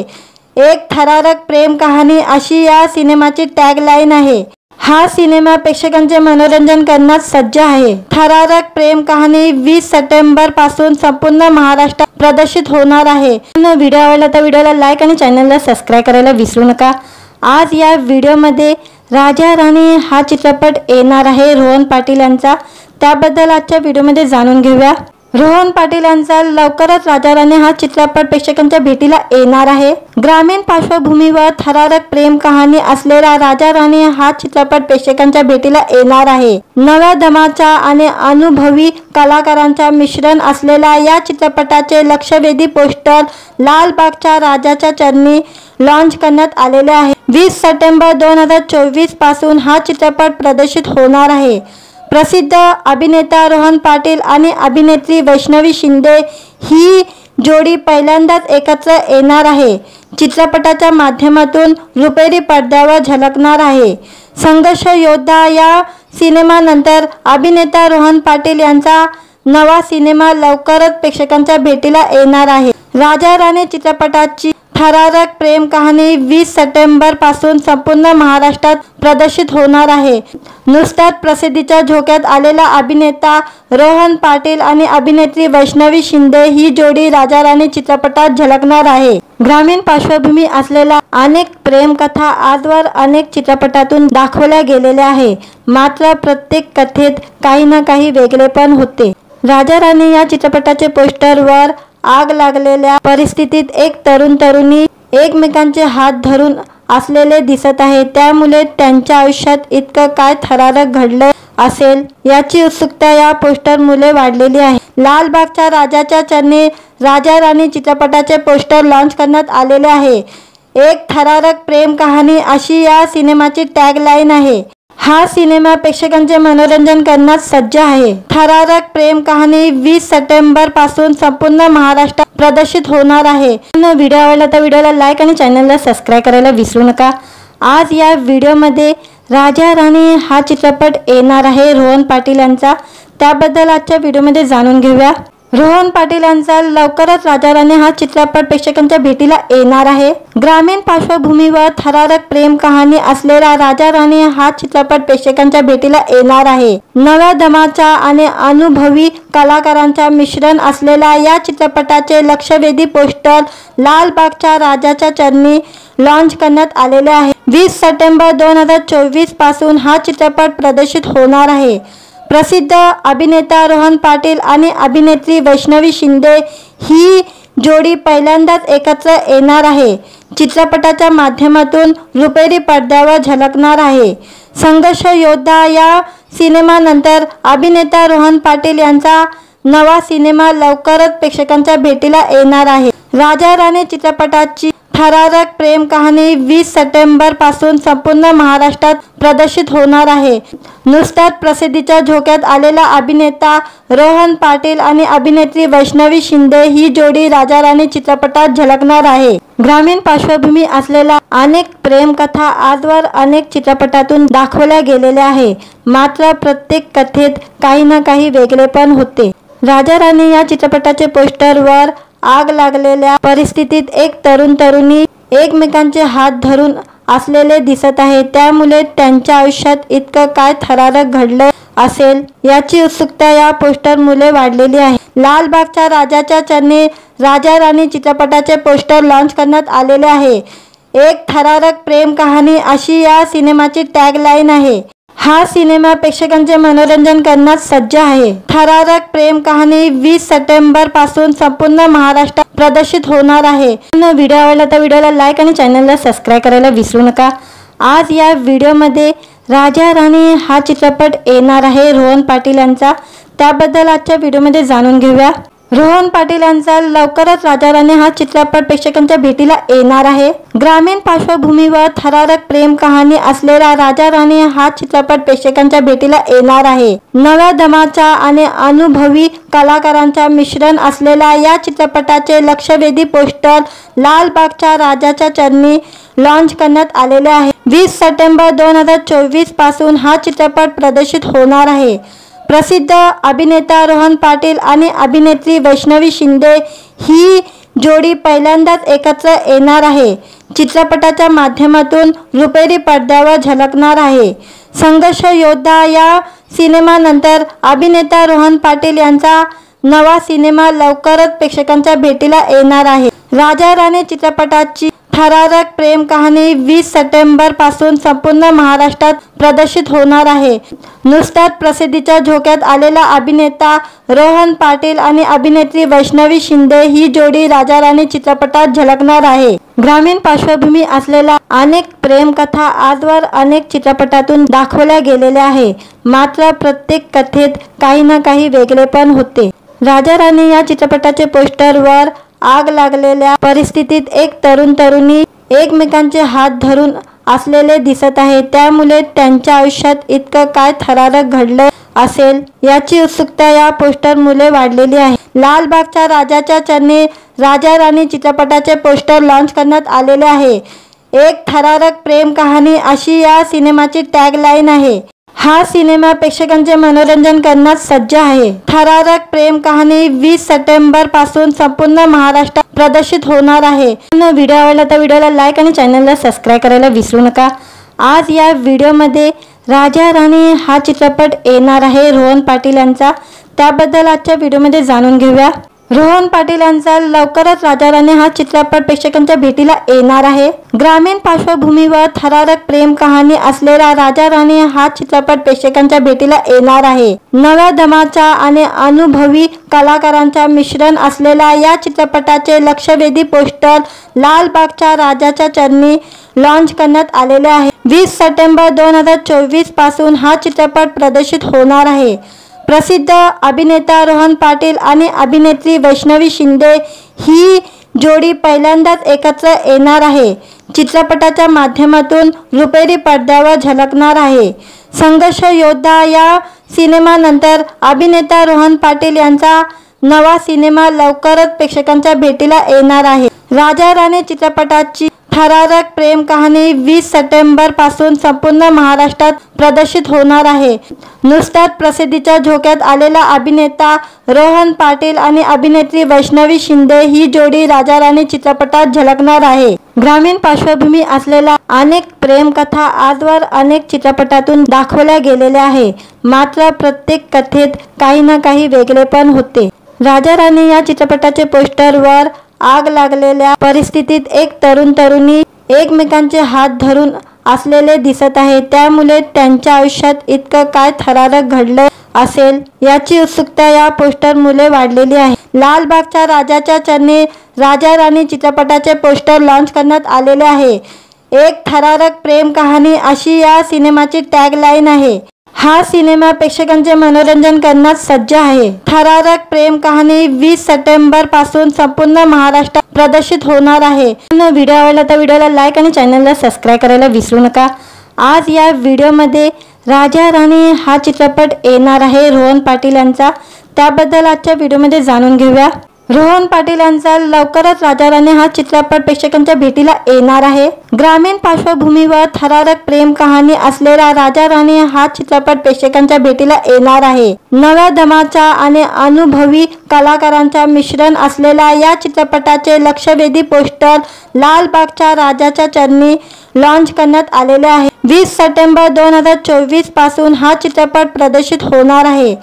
एक थरारक प्रेम कहाणी अशी या सिनेमाची टॅगलाईन आहे। हा सिनेमा प्रेक्षकांचे मनोरंजन करण्यास सज्ज आहे। थरारक प्रेम कहाणी 20 सप्टेंबर पासून संपूर्ण महाराष्ट्रात प्रदर्शित होणार आहे। व्हिडिओ आवडला तर व्हिडिओला लाईक आणि चॅनलला सबस्क्राईब करायला विसरू नका। आज या व्हिडिओमध्ये राजा राणी हा चित्रपट येणार आहे रोहन पाटील यांचा, त्याबद्दल आजच्या व्हिडिओमध्ये जाणून घेऊया। रोहन पाटील यांचा लवकरच राजा राणी हा चित्रपट प्रेक्षकांच्या भेटीला येणार आहे। ग्रामीण पार्श्वभूमीवर थरारक प्रेम कहाणी असलेला राजा राणी हा चित्रपट प्रेक्षकांच्या भेटीला येणार आहे। नव्या दमाच्या आणि अनुभवी कलाकारांचा मिश्रण असलेल्या या चित्रपटाचे लक्षवेधी पोस्टर लालबागच्या राजाच्या चरणी लॉन्च करण्यात आलेले आहे। 20 सप्टेंबर 2024 पासून हा चित्रपट प्रदर्शित होणार आहे। प्रसिद्ध अभिनेता रोहन पाटील आणि अभिनेत्री वैष्णवी शिंदे ही जोडी पहिल्यांदाच एकत्र येणार आहे। चित्रपटाच्या माध्यमातून रुपेरी पडद्यावर झळकणार आहे। संघर्ष योद्धा या सिनेमानंतर अभिनेता रोहन पाटील यांचा नवा सिनेमा लवकरच प्रेक्षकांच्या भेटीला येणार आहे। राजा राणी चित्रपटाची थरारक प्रेम कहाणी 20 सप्टेंबर पासून संपूर्ण महाराष्ट्रात प्रदर्शित होणार आहे। नुकताच प्रसिद्धीच्या झोक्यात आलेला अभिनेता रोहन पाटील आणि अभिनेत्री वैष्णवी शिंदे ही जोडी राजा राणी चित्रपटात झळकणार आहे। ग्रामीण पार्श्वभूमी असलेल्या अनेक प्रेमकथा आजवर अनेक चित्रपटातून दाखवल्या गेलेल्या आहे, मात्र प्रत्येक कथेत काही ना काही वेगळेपण होते। राजा राणी या चित्रपटाचे पोस्टरवर आग लागलेल्या परिस्थितीत एक तरुण तरुणी एकमेकांचे हात धरून असलेले दिसत आहे, त्यामुळे त्यांच्या आयुष्यात इतकं काय थरारक घडलं असेल याची उत्सुकता या पोस्टर मुळे वाढलेली आहे। लालबागच्या राजाच्या चरणी राजा राणी चित्रपटाचे पोस्टर लॉन्च करण्यात आलेले आहे। एक थरारक प्रेम कहाणी अशी या सिनेमाची टॅगलाईन आहे। हा सिनेमा प्रेक्षकांचे मनोरंजन करण्यास सज्ज आहे। थरारक प्रेम कहाणी 20 सप्टेंबर पासून संपूर्ण महाराष्ट्रात प्रदर्शित होणार आहे। व्हिडिओ आवडला तर व्हिडिओला लाईक आणि चॅनलला सबस्क्राईब करायला विसरू नका। आज या व्हिडिओमध्ये राजा राणी हा चित्रपट येणार आहे रोहन पाटील यांचा, त्याबद्दल आजच्या व्हिडिओमध्ये जाणून घेऊया। रोहन पाटील यांचा लवकरच राजा राणी हा चित्रपट प्रेक्षकांच्या भेटीला येणार आहे। ग्रामीण पार्श्वभूमीवर थरारक प्रेम कहाणी असलेला राजा राणी हा चित्रपट प्रेक्षकांच्या भेटीला येणार आहे। नव्या दमाच्या आणि अनुभवी कलाकारांचा मिश्रण असलेल्या या चित्रपटाचे लक्षवेधी पोस्टर लालबागच्या राजाच्या चरणी लॉन्च करण्यात आलेले आहे। 20 सप्टेंबर 2024 पासून हा चित्रपट प्रदर्शित होणार आहे। प्रसिद्ध अभिनेता रोहन पाटील आणि अभिनेत्री वैष्णवी शिंदे ही जोडी पहिल्यांदाच एकत्र येणार आहे. चित्रपटाच्या माध्यमातून रुपेरी पडद्यावर झळकणार आहे. संघर्ष योद्धा या सिनेमानंतर अभिनेता रोहन पाटील यांचा नवा सिनेमा लवकरच प्रेक्षकांच्या भेटीला येणार आहे. राजा राणी चित्रपटाची थरारक प्रेम कहाणी 20 सप्टेंबर पासून संपूर्ण महाराष्ट्रात प्रदर्शित होणार आहे. नुकताच प्रसिद्धीच्या झोक्यात आलेला अभिनेता रोहन पाटील आणि अभिनेत्री वैष्णवी शिंदे ही जोडी राजा राणी चित्रपटात झळकणार आहे. ग्रामीण पार्श्वभूमी असलेल्या अनेक प्रेमकथा आजवर अनेक चित्रपटातून दाखवल्या गेलेल्या आहे. मात्र प्रत्येक कथेत काही ना काही वेगळेपण होते. राजा राणी या चित्रपटाचे पोस्टरवर आग लागलेल्या परिस्थितीत एक तरुणी एकमेकांचे हात धरून असलेले दिसत आहे. त्यामुळे त्यांच्या आयुष्यात इतकं काय थरारक घडलं असेल याची उत्सुकता या पोस्टरमुळे वाढलेली आहे. लालबागच्या राजाच्या चरणी राजा राणी चित्रपटाचे पोस्टर लॉन्च करण्यात आलेले आहे. एक थरारक प्रेम कहाणी अशी या सिनेमाची टॅगलाईन आहे. हा सिनेमा प्रेक्षकांचे मनोरंजन करण्यास सज्ज आहे. थरारक प्रेम कहाणी 20 सप्टेंबर पासून संपूर्ण महाराष्ट्रात प्रदर्शित होणार आहे. व्हिडिओ आवडला तर व्हिडिओला लाईक आणि चॅनलला सबस्क्राईब करायला विसरू नका. आज या व्हिडिओमध्ये राजा राणी हा चित्रपट येणार आहे रोहन पाटील यांचा. त्याबद्दल आजच्या व्हिडिओमध्ये जाणून घेऊया. रोहन पाटील यांचा लवकरच राजा राणी हा चित्रपट प्रेक्षकांच्या भेटीला येणार आहे. ग्रामीण पार्श्वभूमीवर थरारक प्रेम कहाणी असलेला राजा राणी हा चित्रपट प्रेक्षकांच्या भेटीला येणार आहे. नव्या दमाच्या आणि अनुभवी कलाकारांच्या मिश्रण असलेल्या या चित्रपटाचे लक्षवेधी पोस्टर लालबागच्या राजाच्या चरणी लॉन्च करण्यात आलेले आहे. 20 सप्टेंबर 2024 पासून हा चित्रपट प्रदर्शित होणार आहे. प्रसिद्ध अभिनेता रोहन पाटील आणि अभिनेत्री वैष्णवी शिंदे ही जोडी पहिल्यांदाच एकत्र येणार आहे. चित्रपटाच्या माध्यमातून रुपेरी पडद्यावर झळकणार आहे. संघर्ष योद्धा या सिनेमानंतर अभिनेता रोहन पाटील यांचा नवा सिनेमा लवकरच प्रेक्षकांच्या भेटीला येणार आहे. राजा राणी चित्रपटाची थरारक प्रेम कहाणी 20 सप्टेंबर पासून संपूर्ण महाराष्ट्रात प्रदर्शित होणार आहे. नुकताच प्रसिद्धीच्या झोक्यात आलेला अभिनेता रोहन पाटील आणि अभिनेत्री वैष्णवी शिंदे ही जोडी राजा राणी चित्रपटात झळकणार आहे. ग्रामीण पार्श्वभूमी असलेल्या अनेक प्रेमकथा आजवर अनेक चित्रपटातून दाखवल्या गेलेल्या आहे. मात्र प्रत्येक कथेत काही ना काही वेगळेपण होते. राजा राणी या चित्रपटाचे पोस्टरवर आग लागलेल्या परिस्थितीत एक तरुणी एकमेकांचे हात धरून असलेले दिसत आहे. त्यामुळे त्यांच्या आयुष्यात इतकं काय थरारक घडलं असेल याची उत्सुकता या पोस्टरमुळे वाढलेली आहे. लालबागच्या राजाच्या चरणी राजा राणी चित्रपटाचे पोस्टर लॉन्च करण्यात आलेले आहे. एक थरारक प्रेम कहाणी अशी या सिनेमाची टॅगलाईन आहे. हा सिनेमा प्रेक्षकांचे मनोरंजन करण्यास सज्ज आहे. थरारक प्रेम कहाणी 20 सप्टेंबर पासून संपूर्ण महाराष्ट्रात प्रदर्शित होणार आहे. व्हिडिओ आवडला तर व्हिडिओला लाईक आणि चॅनलला सबस्क्राईब करायला विसरू नका. आज या व्हिडिओमध्ये राजा राणी हा चित्रपट येणार आहे रोहन पाटील यांचा. त्याबद्दल आजच्या व्हिडिओमध्ये जाणून घेऊया. रोहन पाटील यांचा लवकरच राजा राणी हा चित्रपट प्रेक्षकांच्या भेटीला येणार आहे. ग्रामीण पार्श्वभूमीवर थरारक प्रेम कहाणी असलेला राजा राणी हा चित्रपट प्रेक्षकांच्या भेटीला येणार आहे. नव्या दमाच्या आणि अनुभवी कलाकारांच्या मिश्रण असलेल्या या चित्रपटाचे लक्षवेधी पोस्टर लालबागच्या राजाच्या चरणी लॉन्च करण्यात आलेले आहे. 20 सप्टेंबर 2024 पासून हा चित्रपट प्रदर्शित होणार आहे. प्रसिद्ध अभिनेता रोहन पाटील आणि अभिनेत्री वैष्णवी शिंदे ही जोडी पहिल्यांदाच एकत्र येणार आहे. चित्रपटाच्या माध्यमातून रुपेरी पडद्यावर झळकणार आहे. संघर्ष योद्धा या सिनेमानंतर अभिनेता रोहन पाटील यांचा नवा सिनेमा लवकरच प्रेक्षकांच्या भेटीला येणार आहे. राजा राणी चित्रपटाची थरारक प्रेम कहाणी 20 सप्टेंबर पासून संपूर्ण महाराष्ट्रात प्रदर्शित होणार आहे. नुकताच प्रसिद्धीच्या झोक्यात आलेला अभिनेता रोहन पाटील आणि अभिनेत्री वैष्णवी शिंदे ही जोडी राजा राणी चित्रपटात झळकणार आहे. ग्रामीण पार्श्वभूमी असलेल्या अनेक प्रेमकथा आजवर अनेक चित्रपटातून दाखवल्या गेलेल्या आहे. मात्र प्रत्येक कथेत काही ना काही वेगळेपण होते. राजा राणी या चित्रपटाचे पोस्टरवर आग लागलेल्या परिस्थितीत एक तरुणी एकमेकांचे हात धरून असलेले दिसत आहे. त्यामुळे त्यांच्या आयुष्यात इतकं काय थरारक घडलं असेल याची उत्सुकता या पोस्टरमुळे वाढलेली आहे। लालबागच्या राजाच्या चरणी राजा राणी चित्रपटाचे पोस्टर लॉन्च करण्यात आलेले आहे। एक थरारक प्रेम कहाणी अशी या सिनेमाची टॅगलाईन आहे। हा सिनेमा प्रेक्षकांचे मनोरंजन करण्यास सज्ज आहे। थरारक प्रेम कहाणी 20 सप्टेंबर पासून संपूर्ण महाराष्ट्रात प्रदर्शित होणार आहे। व्हिडिओ आवडला तर व्हिडिओला लाईक आणि चॅनलला सबस्क्राईब करायला विसरू नका। आज या व्हिडिओमध्ये राजा राणी हा चित्रपट येणार आहे रोहन पाटील यांचा, त्याबद्दल आजच्या व्हिडिओमध्ये जाणून घेऊया। रोहन पाटील यांचा लवकरच राजा राणी हा चित्रपट प्रेक्षकांच्या भेटीला येणार आहे। ग्रामीण पार्श्वभूमीवर थरारक प्रेम कहाणी असलेला राजा राणी हा चित्रपट प्रेक्षकांच्या भेटीला येणार आहे। नव्या दमाच्या आणि अनुभवी कलाकारांचा मिश्रण असलेला या चित्रपटाचे लक्षवेधी पोस्टर लालबागच्या राजाच्या चरणी लॉन्च करण्यात आलेले आहे। 20 सप्टेंबर 2024 पासून हा चित्रपट प्रदर्शित होणार आहे।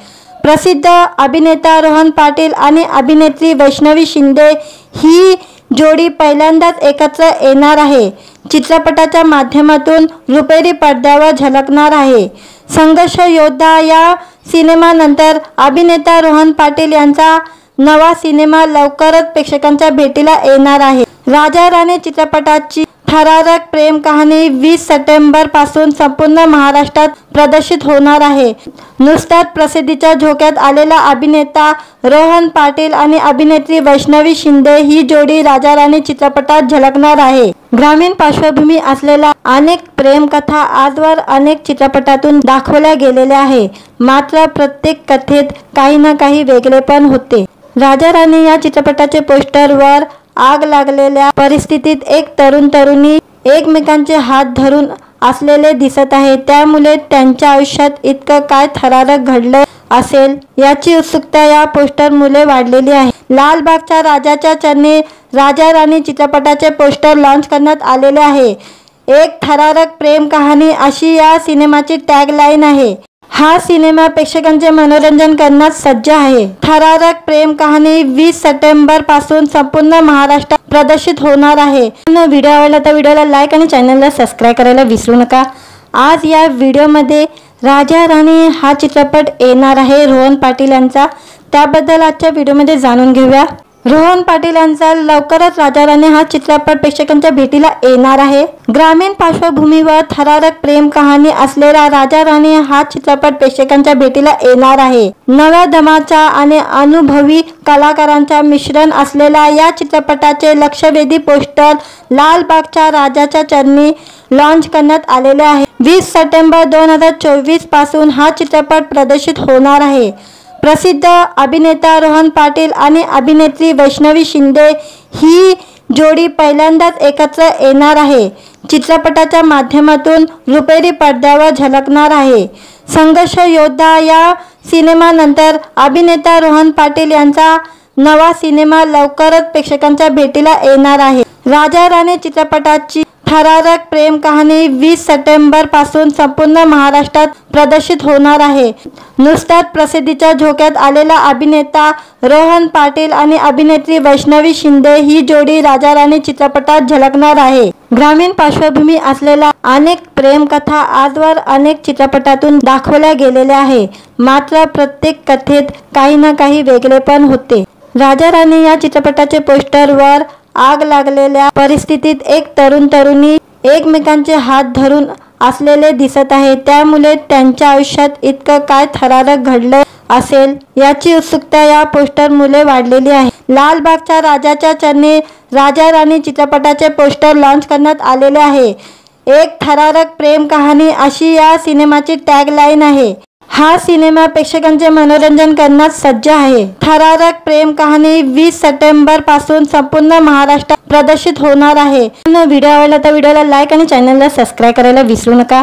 प्रसिद्ध अभिनेता रोहन पाटील आणि अभिनेत्री वैष्णवी शिंदे ही जोडी पहिल्यांदाच एकत्र येणार आहे। चित्रपटाच्या माध्यमातून रुपेरी पडद्यावर झळकणार आहे। संघर्ष योद्धा या सिनेमानंतर अभिनेता रोहन पाटील यांचा नवा सिनेमा लवकरच प्रेक्षकांच्या भेटीला येणार आहे। राजा राणी चित्रपटाची थरारक प्रेम कहाणी 20 सप्टेंबर पासून संपूर्ण महाराष्ट्रात प्रदर्शित होणार आहे। नुकताच प्रसिद्धीच्या झोक्यात आलेला अभिनेता रोहन पाटील आणि अभिनेत्री वैष्णवी शिंदे ही जोडी राजा राणी चित्रपटात झळकणार आहे। ग्रामीण पार्श्वभूमी असलेल्या अनेक प्रेमकथा आजवर अनेक चित्रपटातून दाखवल्या गेलेल्या आहे, मात्र प्रत्येक कथेत काही ना काही वेगळेपण होते। राजा राणी या चित्रपटाचे पोस्टरवर आग लागलेल्या परिस्थितीत एक तरुणी एकमेकांचे हात धरून असलेले दिसत आहे, त्यामुळे त्यांच्या आयुष्यात इतकं काय थरारक घडलं असेल याची उत्सुकता या पोस्टरमुळे वाढलेली आहे। लालबागच्या राजाच्या चरणी राजा राणी चित्रपटाचे पोस्टर लॉन्च करण्यात आलेले आहे। एक थरारक प्रेम कहाणी अशी या सिनेमाची टॅगलाईन आहे। हा सिनेमा प्रेक्षकांचे मनोरंजन करण्यास सज्ज आहे। थरारक प्रेम कहाणी 20 सप्टेंबर पासून संपूर्ण महाराष्ट्रात प्रदर्शित होणार आहे। व्हिडिओ आवडला तर व्हिडिओला लाईक आणि चॅनलला सबस्क्राईब करायला विसरू नका। आज या व्हिडिओमध्ये राजा राणी हा चित्रपट येणार आहे रोहन पाटील यांचा, त्याबद्दल आजच्या व्हिडिओमध्ये जाणून घेऊया। रोहन पाटील यांचा लवकरच राजा राणी हा चित्रपट प्रेक्षकांच्या भेटीला येणार आहे। ग्रामीण पार्श्वभूमीवर थरारक प्रेम कहाणी असलेला राजा राणी हा चित्रपट प्रेक्षकांच्या भेटीला येणार आहे। नव्या दमाच्या आणि अनुभवी कलाकारांचा मिश्रण असलेला या चित्रपटाचे लक्षवेधी पोस्टर लालबागच्या राजाच्या चरणी लॉन्च करण्यात आलेले आहे। 20 सप्टेंबर 2024 पासून हा चित्रपट प्रदर्शित होणार आहे। प्रसिद्ध अभिनेता रोहन पाटील आणि अभिनेत्री वैष्णवी शिंदे ही जोडी पहिल्यांदाच एकत्र येणार आहे। चित्रपटाच्या माध्यमातून रुपेरी पडद्यावर झळकणार आहे। संघर्ष योद्धा या सिनेमानंतर अभिनेता रोहन पाटील यांचा नवा सिनेमा लवकरच प्रेक्षकांच्या भेटीला येणार आहे। राजा राणी चित्रपटाची थरारक प्रेम कहाणी 20 सप्टेंबर पासून संपूर्ण महाराष्ट्रात प्रदर्शित होणार आहे। नुकताच प्रसिद्धीच्या झोक्यात आलेला अभिनेता रोहन पाटील आणि अभिनेत्री वैष्णवी शिंदे ही जोडी राजा राणी चित्रपटात झळकणार आहे। ग्रामीण पार्श्वभूमी असलेल्या अनेक प्रेमकथा आजवर अनेक चित्रपटातून दाखवल्या गेलेल्या आहे, मात्र प्रत्येक कथेत काही ना काही वेगळेपण होते। राजा राणी या चित्रपटाचे पोस्टरवर आग लागलेल्या परिस्थितीत एक तरुणी एकमेकांचे हात धरून असलेले दिसत आहे, त्यामुळे त्यांच्या आयुष्यात इतकं काय थरारक घडलं असेल याची उत्सुकता या पोस्टरमुळे वाढलेली आहे। लालबागच्या राजाच्या चरणी राजा राणी चित्रपटाचे पोस्टर लॉन्च करण्यात आलेले आहे। एक थरारक प्रेम कहाणी अशी या सिनेमाची टॅगलाईन आहे। हा सिनेमा प्रेक्षकांचे मनोरंजन करण्यास सज्ज आहे। थरारक प्रेम कहाणी 20 सप्टेंबर पासून संपूर्ण महाराष्ट्रात प्रदर्शित होणार आहे। व्हिडिओ आवडला तर व्हिडिओला लाईक आणि चॅनलला सबस्क्राईब करायला विसरू नका।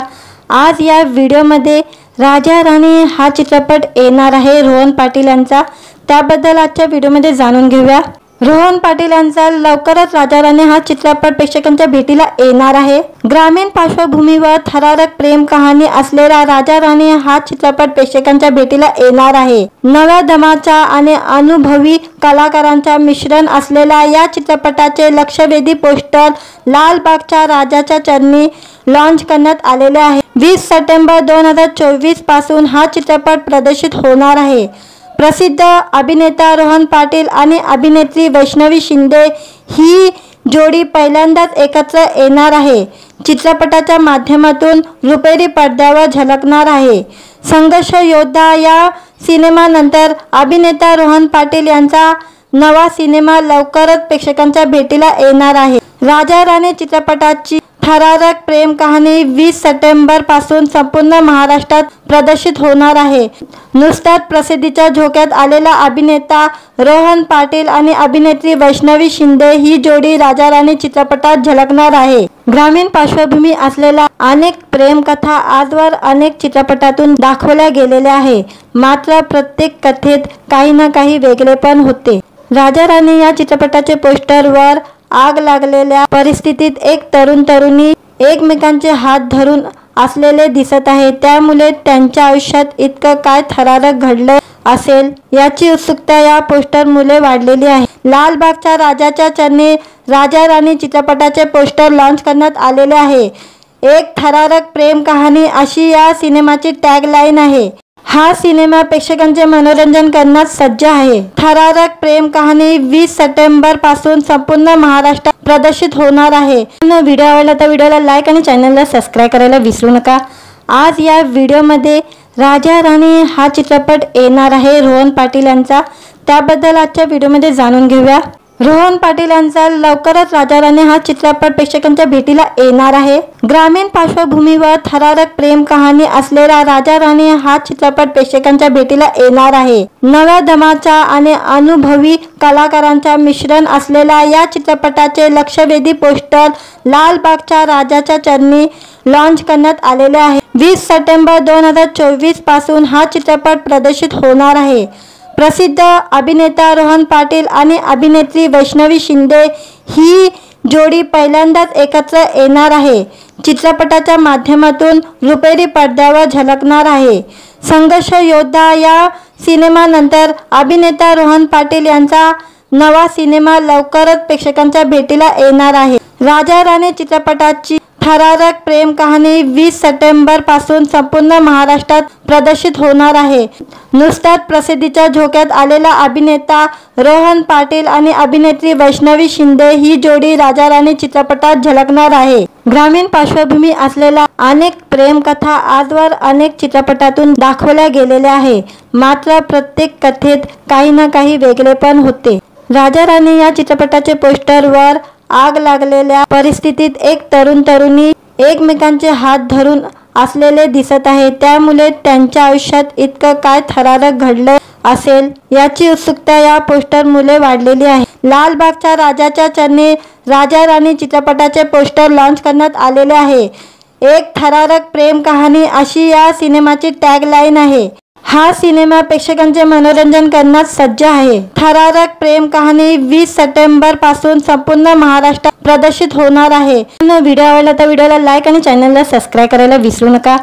आज या व्हिडिओमध्ये राजा राणी हा चित्रपट येणार आहे रोहन पाटील यांचा, त्याबद्दल आजच्या व्हिडिओमध्ये जाणून घेऊया। रोहन पाटील यांचा लवकरच राजा राणी हा चित्रपट प्रेक्षकांच्या भेटीला येणार आहे। ग्रामीण पार्श्वभूमीवर थरारक प्रेम कहाणी असलेला राजा राणी हा चित्रपट प्रेक्षकांच्या भेटीला येणार आहे। नव्या दमाच्या आणि अनुभवी कलाकारांचा मिश्रण असलेला या चित्रपटाचे लक्षवेधी पोस्टर लालबागच्या राजाच्या चरणी लॉन्च करण्यात आलेले आहे। 20 सप्टेंबर 2024 पासून हा चित्रपट प्रदर्शित होणार आहे। प्रसिद्ध अभिनेता रोहन पाटील आणि अभिनेत्री वैष्णवी शिंदे ही जोडी पहिल्यांदाच एकत्र येणार आहे। चित्रपटाच्या माध्यमातून रुपेरी पडद्यावर झळकणार आहे। संघर्ष योद्धा या सिनेमानंतर अभिनेता रोहन पाटील यांचा नवा सिनेमा लवकरच प्रेक्षकांच्या भेटीला येणार आहे। राजा राणी चित्रपटाची थरारक प्रेम कहाणी 20 सप्टेंबर पासून संपूर्ण महाराष्ट्रात प्रदर्शित होणार आहे। नुकताच प्रसिद्धीच्या झोक्यात आलेला अभिनेता रोहन पाटील आणि अभिनेत्री वैष्णवी शिंदे ही जोडी राजा राणी चित्रपटात झळकणार आहे। ग्रामीण पार्श्वभूमी असलेल्या अनेक प्रेमकथा आजवर अनेक चित्रपटातून दाखवल्या गेलेल्या आहे, मात्र प्रत्येक कथेत काही ना काही वेगळेपण होते। राजा राणी या चित्रपटाचे पोस्टरवर आग लागलेल्या परिस्थितीत एक तरुण तरुणी एकमेकांचे हात धरून असलेले दिसत आहे। त्यामुळे त्यांच्या आयुष्यात इतकं काय थरारक घडलं असेल याची उत्सुकता या पोस्टरमुळे वाढलेली आहे। लालबागच्या राजाच्या चरणी राजा राणी चित्रपटाचे पोस्टर लॉन्च करण्यात आलेले आहे। एक थरारक प्रेम कहाणी अशी या सिनेमाची टॅगलाईन आहे। हा सिनेमा प्रेक्षकांचे मनोरंजन करण्यास सज्ज आहे। थरारक प्रेम कहाणी 20 सप्टेंबर पासून संपूर्ण महाराष्ट्रात प्रदर्शित होणार आहे। व्हिडिओ आवडला तर व्हिडिओला लाईक आणि चॅनलला सबस्क्राईब करायला विसरू नका। आज या व्हिडिओमध्ये राजा राणी हा चित्रपट येणार आहे रोहन पाटील यांचा, त्याबद्दल आजच्या व्हिडिओमध्ये जाणून घेऊया। रोहन पाटील यांचा लवकरच राजा राणी हा चित्रपट प्रेक्षकांच्या भेटीला येणार आहे। ग्रामीण पार्श्वभूमीवर थरारक प्रेम कहाणी असलेला राजा राणी हा चित्रपट प्रेक्षकांच्या भेटीला येणार आहे। नव्या दमाच्या आणि अनुभवी कलाकारांचा मिश्रण असलेल्या या चित्रपटाचे लक्षवेधी पोस्टर लालबागच्या राजाच्या चरणी लॉन्च करण्यात आलेले आहे। 20 सप्टेंबर 2024 पासून हा चित्रपट प्रदर्शित होणार आहे। प्रसिद्ध अभिनेता रोहन पाटील आणि अभिनेत्री वैष्णवी शिंदे ही जोडी पहिल्यांदाच एकत्र येणार आहे। चित्रपटाच्या माध्यमातून रुपेरी पडद्यावर झळकणार आहे। संघर्ष योद्धा या सिनेमानंतर अभिनेता रोहन पाटील यांचा नवा सिनेमा लवकरच प्रेक्षकांच्या भेटीला येणार आहे। राजा राणी चित्रपटाची थरारक प्रेम कहाणी 20 सप्टेंबर पासून संपूर्ण महाराष्ट्रात प्रदर्शित होणार आहे। नुकताच प्रसिद्धीच्या झोक्यात आलेला अभिनेता रोहन पाटील आणि अभिनेत्री वैष्णवी शिंदे ही जोडी राजा राणी चित्रपटात झळकणार आहे। ग्रामीण पार्श्वभूमी असलेल्या अनेक प्रेमकथा आजवर अनेक चित्रपटातून दाखवल्या गेलेल्या आहे, मात्र प्रत्येक कथेत काही ना काही वेगळेपण होते। राजा राणी या चित्रपटाचे पोस्टरवर आग लागलेल्या परिस्थितीत एक तरुण तरुणी एकमेकांचे हात धरून असलेले दिसत आहे। त्यामुळे त्यांच्या आयुष्यात इतकं काय थरारक घडलं असेल याची उत्सुकता या पोस्टरमुळे वाढलेली आहे। लालबागच्या राजाच्या चरणी राजा राणी चित्रपटाचे पोस्टर लॉन्च करण्यात आलेले आहे। एक थरारक प्रेम कहाणी अशी या सिनेमाची टॅगलाईन आहे। हा सिनेमा प्रेक्षकांचे मनोरंजन करण्यास सज्ज आहे। थरारक प्रेम कहाणी 20 सप्टेंबर पासून संपूर्ण महाराष्ट्रात प्रदर्शित होणार आहे। व्हिडिओ आवडला तर व्हिडिओला लाईक आणि चॅनलला सबस्क्राईब करायला विसरू नका।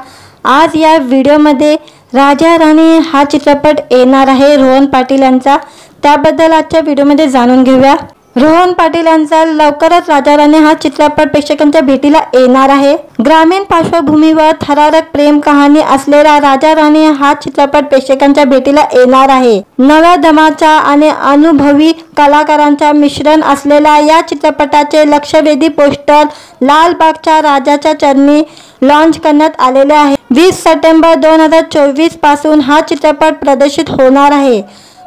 आज या व्हिडिओमध्ये राजा राणी हा चित्रपट येणार आहे रोहन पाटील यांचा, त्याबद्दल आजच्या व्हिडिओमध्ये जाणून घेऊया। रोहन पाटील यांचा लवकरच राजा राणी हा चित्रपट प्रेक्षकांच्या भेटीला येणार आहे। ग्रामीण पार्श्वभूमीवर थरारक प्रेम कहाणी असलेला राजा राणी हा चित्रपट प्रेक्षकांच्या भेटीला येणार आहे। नव्या दमाच्या आणि अनुभवी कलाकारांचा मिश्रण असलेल्या या चित्रपटाचे लक्षवेधी पोस्टर लालबागच्या राजाच्या चरणी लॉन्च करण्यात आलेले आहे। 20 सप्टेंबर 2024 पासून हा चित्रपट प्रदर्शित होणार आहे।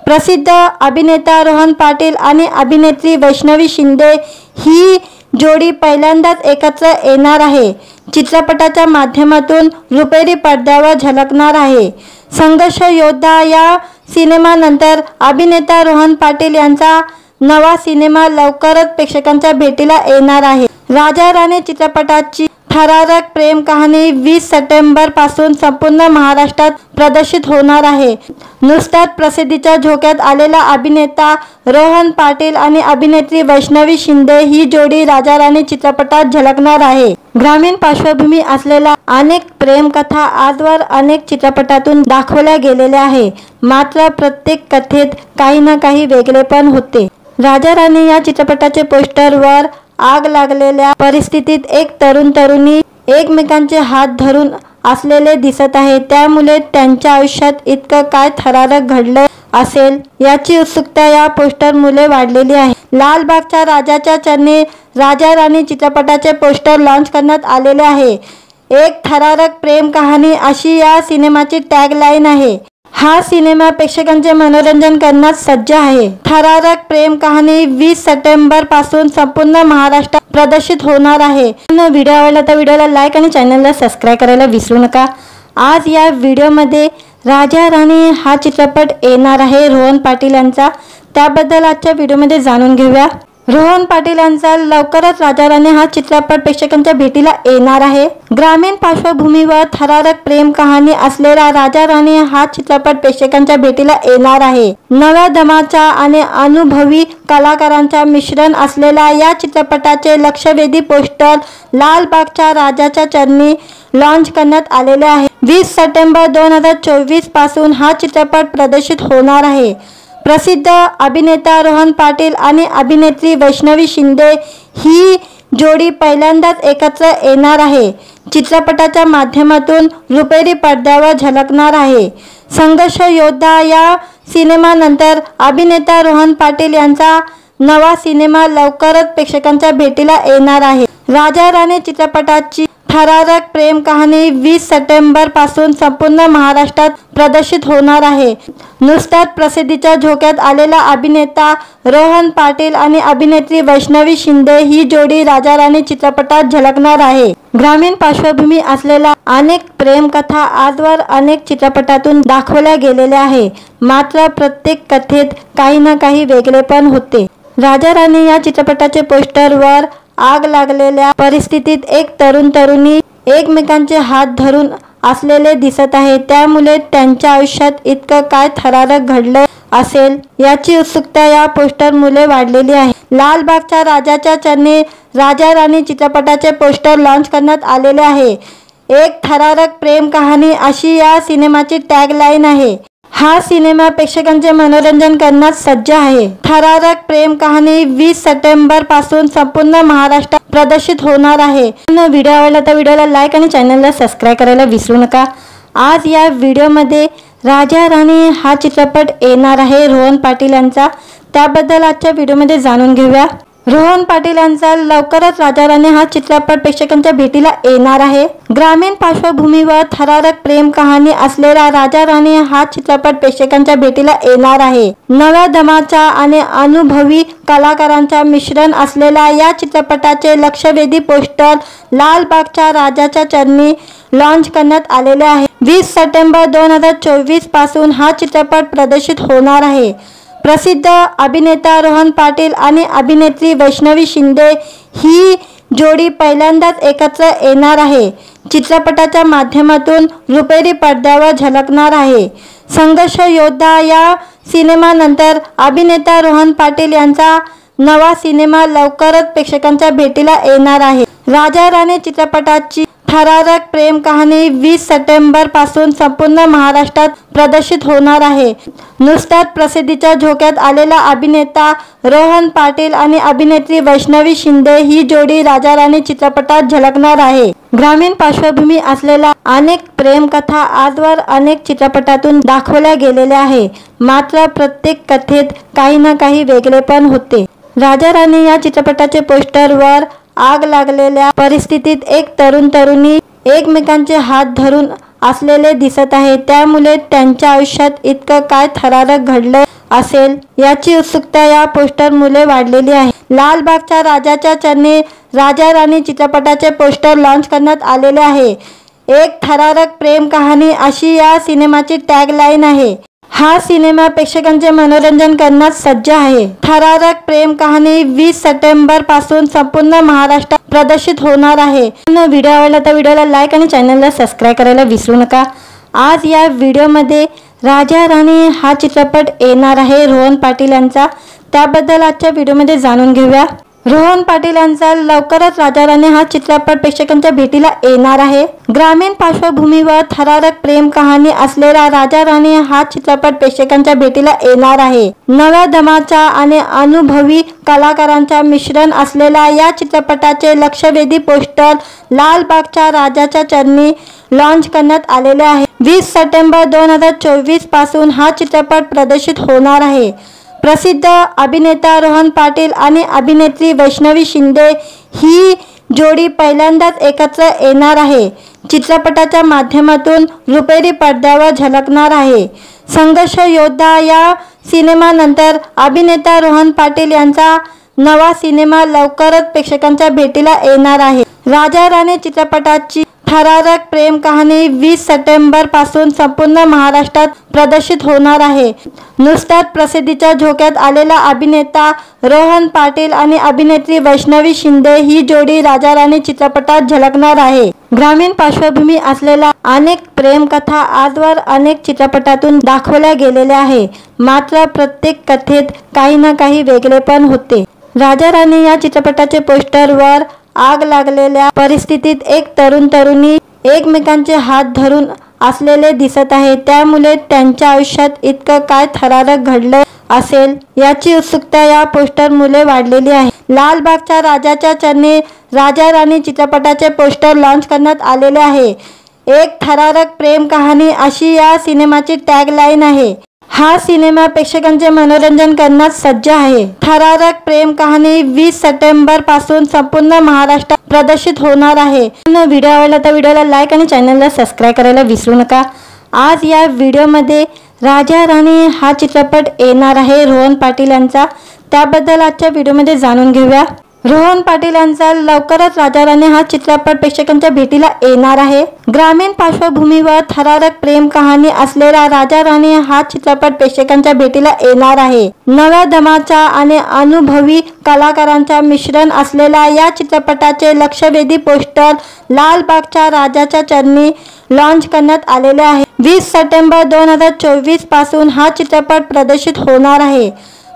प्रसिद्ध अभिनेता रोहन पाटील आणि अभिनेत्री वैष्णवी शिंदे ही जोडी पहिल्यांदाच एकत्र येणार आहे। चित्रपटाच्या माध्यमातून रुपेरी पडद्यावर झळकणार आहे। संघर्ष योद्धा या सिनेमानंतर अभिनेता रोहन पाटील यांचा नवा सिनेमा लवकरच प्रेक्षकांच्या भेटीला येणार आहे। राजा राणी चित्रपटाची थरारक प्रेम कहाणी 20 सप्टेंबर पासून संपूर्ण महाराष्ट्रात प्रदर्शित होणार आहे। नुकताच प्रसिद्धीच्या झोक्यात आलेला अभिनेता रोहन पाटील आणि अभिनेत्री वैष्णवी शिंदे ही जोडी राजा राणी चित्रपटात झळकणार आहे। ग्रामीण पार्श्वभूमी असलेल्या अनेक प्रेमकथा आजवर अनेक चित्रपटातून दाखवल्या गेलेल्या आहे, मात्र प्रत्येक कथेत काही ना काही वेगळेपण होते। राजा राणी या चित्रपटाचे पोस्टरवर आग लागलेल्या परिस्थितीत एक तरुण तरुणी एकमेकांचे हात धरून असलेले दिसत आहे, त्यामुळे त्यांच्या आयुष्यात इतकं काय थरारक घडलं असेल याची उत्सुकता या पोस्टर मुले वाढलेली आहे. लालबागच्या राजाच्या चरणी राजा राणी चित्रपटाचे पोस्टर लॉन्च करण्यात आलेले आहे. एक थरारक प्रेम कहाणी अशी या सिनेमाची टॅगलाईन आहे. हा सिनेमा प्रेक्षकांचे मनोरंजन करण्यास सज्ज आहे. थरारक प्रेम कहाणी 20 सप्टेंबर पासून संपूर्ण महाराष्ट्रात प्रदर्शित होणार आहे. व्हिडिओ आवडला तर व्हिडिओला लाईक आणि चॅनलला सबस्क्राईब करायला विसरू नका. आज या व्हिडिओमध्ये राजा राणी हा चित्रपट येणार आहे रोहन पाटील यांचा, त्याबद्दल आजच्या व्हिडिओमध्ये जाणून घेऊया. रोहन पाटील यांचा लवकरच राजा राणी हा चित्रपट प्रेक्षकांच्या भेटीला येणार आहे. ग्रामीण पार्श्वभूमीवर थरारक प्रेम कहाणी असलेला राजा राणी हा चित्रपट प्रेक्षकांच्या भेटीला येणार आहे. नव्या दमाच्या आणि अनुभवी कलाकारांच्या मिश्रण असलेल्या या चित्रपटाचे लक्षवेधी पोस्टर लालबागच्या राजाच्या चरणी लॉन्च करण्यात आलेले आहे. 20 सप्टेंबर 2024 पासून हा चित्रपट प्रदर्शित होणार आहे. प्रसिद्ध अभिनेता रोहन पाटील आणि अभिनेत्री वैष्णवी शिंदे ही जोडी पहिल्यांदाच एकत्र येणार आहे. चित्रपटाच्या माध्यमातून रुपेरी पडद्यावर झळकणार आहे. संघर्ष योद्धा या सिनेमानंतर अभिनेता रोहन पाटील यांचा नवा सिनेमा लवकरच प्रेक्षकांच्या भेटीला येणार आहे. राजा राणी चित्रपटाची थरारक प्रेम कहाणी 20 सप्टेंबर पासून संपूर्ण महाराष्ट्रात प्रदर्शित होणार आहे. नुकताच प्रसिद्धीच्या झोक्यात आलेला अभिनेता रोहन पाटील आणि अभिनेत्री वैष्णवी शिंदे ही जोडी राजा राणी चित्रपटात झळकणार आहे. ग्रामीण पार्श्वभूमी असलेल्या अनेक प्रेमकथा आजवर अनेक चित्रपटातून दाखवल्या गेलेल्या आहे, मात्र प्रत्येक कथेत काही ना काही वेगळेपण होते. राजा राणी या चित्रपटाचे पोस्टरवर आग लागलेल्या परिस्थितीत एक तरुण तरुणी एकमेकांचे हात धरून असलेले दिसत आहे, त्यामुळे त्यांच्या आयुष्यात इतकं काय थरारक घडलं असेल याची उत्सुकता या पोस्टर मुले वाढलेली आहे. लालबागच्या राजाच्या चरणी राजा राणी चित्रपटाचे पोस्टर लॉन्च करण्यात आलेले आहे. एक थरारक प्रेम कहाणी अशी या सिनेमाची टॅगलाईन आहे. हा सिनेमा प्रेक्षकांचे मनोरंजन करण्यास सज्ज आहे. थरारक प्रेम कहाणी 20 सप्टेंबर पासून संपूर्ण महाराष्ट्रात प्रदर्शित होणार आहे. व्हिडिओ आवडला तर व्हिडिओला लाईक आणि चॅनलला सबस्क्राईब करायला विसरू नका. आज या व्हिडिओमध्ये राजा राणी हा चित्रपट येणार आहे रोहन पाटील यांचा, त्याबद्दल आजच्या व्हिडिओमध्ये जाणून घेऊया. रोहन पाटील यांचा लवकरच राजा राणी हा चित्रपट प्रेक्षकांच्या भेटीला येणार आहे. ग्रामीण पार्श्वभूमीवर थरारक प्रेम कहाणी असलेला राजा राणी हा चित्रपट प्रेक्षकांच्या भेटीला येणार आहे. नव्या दमाच्या आणि अनुभवी कलाकारांच्या मिश्रण असलेल्या या चित्रपटाचे लक्षवेधी पोस्टर लालबागच्या राजाच्या चरणी लॉन्च करण्यात आलेले आहे. 20 सप्टेंबर 2024 पासून हा चित्रपट प्रदर्शित होणार आहे. प्रसिद्ध अभिनेता रोहन पाटील आणि अभिनेत्री वैष्णवी शिंदे ही जोडी पहिल्यांदाच एकत्र येणार आहे. चित्रपटाच्या माध्यमातून रुपेरी पडद्यावर झळकणार आहे. संघर्ष योद्धा या सिनेमानंतर अभिनेता रोहन पाटील यांचा नवा सिनेमा लवकरच प्रेक्षकांच्या भेटीला येणार आहे. राजा राणी चित्रपटाची थरारक प्रेम कहाणी 20 सप्टेंबर पासून संपूर्ण महाराष्ट्रात प्रदर्शित होणार आहे. नुकताच प्रसिद्धीच्या झोक्यात आलेला अभिनेता रोहन पाटील आणि अभिनेत्री वैष्णवी शिंदे ही जोडी राजा राणी चित्रपटात झळकणार आहे. ग्रामीण पार्श्वभूमी असलेल्या अनेक प्रेमकथा आजवर अनेक चित्रपटातून दाखवल्या गेलेल्या आहे, मात्र प्रत्येक कथेत काही ना काही वेगळेपण होते. राजा राणी या चित्रपटाचे पोस्टरवर आग लागलेल्या परिस्थितीत एक तरुण तरुणी एकमेकांचे हात धरून असलेले दिसत आहे, त्यामुळे त्यांच्या आयुष्यात इतकं काय थरारक घडलं असेल याची उत्सुकता या पोस्टर मुले वाढलेली आहे. लालबागच्या राजाच्या चरणी राजा राणी चित्रपटाचे पोस्टर लॉन्च करण्यात आलेले आहे. एक थरारक प्रेम कहाणी अशी या सिनेमाची टॅगलाईन आहे. हा सिनेमा प्रेक्षकांचे मनोरंजन करण्यास सज्ज आहे. थरारक प्रेम कहाणी 20 सप्टेंबर पासून संपूर्ण महाराष्ट्रात प्रदर्शित होणार आहे. व्हिडिओ आवडला तर व्हिडिओला लाईक आणि चॅनलला सबस्क्राईब करायला विसरू नका. आज या व्हिडिओमध्ये राजा राणी हा चित्रपट येणार आहे रोहन पाटील यांचा, त्याबद्दल आजच्या व्हिडिओमध्ये जाणून घेऊया. रोहन पाटील यांचा लवकरच राजा राणी हा चित्रपट प्रेक्षकांच्या भेटीला येणार आहे। ग्रामीण पार्श्वभूमीवर थरारक प्रेम कहाणी असलेला राजा राणी हा चित्रपट प्रेक्षकांच्या भेटीला येणार आहे। नव्या दमाच्या आणि अनुभवी कलाकारांच्या मिश्रण असलेल्या या चित्रपटाचे लक्षवेधी पोस्टर लालबागच्या राजाच्या चरणी लॉन्च करण्यात आलेले आहे। 20 सप्टेंबर 2024 पासून हा चित्रपट प्रदर्शित होणार आहे। प्रसिद्ध अभिनेता रोहन पाटील आणि अभिनेत्री वैष्णवी शिंदे ही जोडी पहिल्यांदाच एकत्र येणार आहे। चित्रपटाच्या माध्यमातून रुपेरी पडद्यावर झळकणार आहे। संघर्ष योद्धा या सिनेमानंतर अभिनेता रोहन पाटील यांचा नवा सिनेमा लवकरच प्रेक्षकांच्या भेटीला येणार आहे। राजा राणी चित्रपटाची थरारक प्रेम कहाणी 20 सप्टेंबर पासून संपूर्ण महाराष्ट्रात प्रदर्शित होणार आहे। नुकताच प्रसिद्धीच्या झोक्यात आलेला अभिनेता रोहन पाटील आणि अभिनेत्री वैष्णवी शिंदे ही जोडी राजा राणी चित्रपटात झळकणार आहे। ग्रामीण पार्श्वभूमी असलेल्या अनेक प्रेमकथा आजवर अनेक चित्रपटातून दाखवल्या गेलेल्या आहे, मात्र प्रत्येक कथेत काही ना काही वेगळेपण होते। राजा राणी या चित्रपटाचे पोस्टरवर आग लागलेल्या परिस्थितीत एक तरुणी एकमेकांचे हात धरून असलेले दिसत आहे। त्यामुळे त्यांच्या आयुष्यात इतकं काय थरारक घडलं असेल याची उत्सुकता या पोस्टरमुळे वाढलेली आहे। लालबागच्या राजाच्या चरणी राजा राणी चित्रपटाचे पोस्टर लॉन्च करण्यात आलेले आहे। एक थरारक प्रेम कहाणी अशी या सिनेमाची टॅगलाईन आहे। हा सिनेमा प्रेक्षकांचे मनोरंजन करण्यास सज्ज आहे। थरारक प्रेम कहाणी 20 सप्टेंबर पासून संपूर्ण महाराष्ट्रात प्रदर्शित होणार आहे। व्हिडिओ आवडला तर व्हिडिओला लाईक आणि चॅनलला सबस्क्राईब करायला विसरू नका। आज या व्हिडिओमध्ये राजा राणी हा चित्रपट येणार आहे रोहन पाटील यांचा, त्याबद्दल आजच्या व्हिडिओमध्ये जाणून घेऊया। रोहन पाटील यांचा लवकरच राजा राणी हा चित्रपट प्रेक्षकांच्या भेटीला येणार आहे। ग्रामीण पार्श्वभूमीवर थरारक प्रेम कहाणी असलेला राजा राणी हा चित्रपट प्रेक्षकांच्या भेटीला येणार आहे। नव्या दमाच्या आणि अनुभवी कलाकारांच्या मिश्रण असलेल्या या चित्रपटाचे लक्षवेधी पोस्टर लालबागच्या राजाच्या चरणी लॉन्च करण्यात आलेले आहे। 20 सप्टेंबर 2024 पासून हा चित्रपट प्रदर्शित होणार आहे।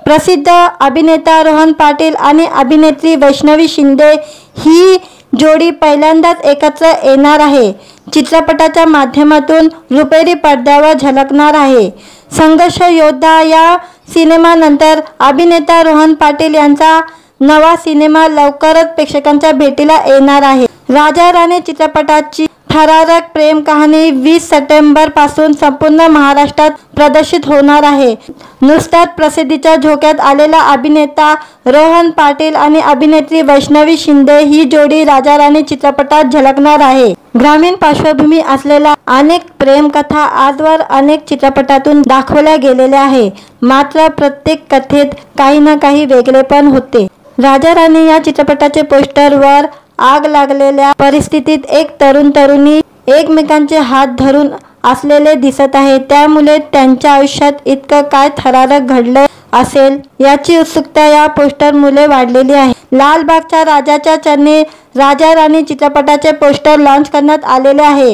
प्रसिद्ध अभिनेता रोहन पाटील आणि अभिनेत्री वैष्णवी शिंदे ही जोडी पहिल्यांदाच एकत्र येणार आहे। चित्रपटाच्या माध्यमातून रुपेरी पडद्यावर झळकणार आहे। संघर्ष योद्धा या सिनेमानंतर अभिनेता रोहन पाटील यांचा नवा सिनेमा लवकरच प्रेक्षकांच्या भेटीला येणार आहे। राजा राणी चित्रपटाची थरारक प्रेम कहाणी 20 सप्टेंबर पासून संपूर्ण महाराष्ट्रात प्रदर्शित होणार आहे। नुकताच प्रसिद्धीच्या झोक्यात आलेला अभिनेता रोहन पाटील आणि अभिनेत्री वैष्णवी शिंदे ही जोडी राजा राणी चित्रपटात झळकणार आहे। ग्रामीण पार्श्वभूमी असलेल्या अनेक प्रेमकथा आजवर अनेक चित्रपटातून दाखवल्या गेलेल्या आहे, मात्र प्रत्येक कथेत काही ना काही वेगळेपण होते। राजा राणी या चित्रपटाचे पोस्टरवर आग लागलेल्या परिस्थितीत एक तरुणी एकमेकांचे हात धरून असलेले दिसत आहे। त्यामुळे त्यांच्या आयुष्यात इतकं काय थरारक घडलं असेल याची उत्सुकता या पोस्टरमुळे वाढलेली आहे। लालबागच्या राजाच्या चरणी राजा राणी चित्रपटाचे पोस्टर लॉन्च करण्यात आलेले आहे।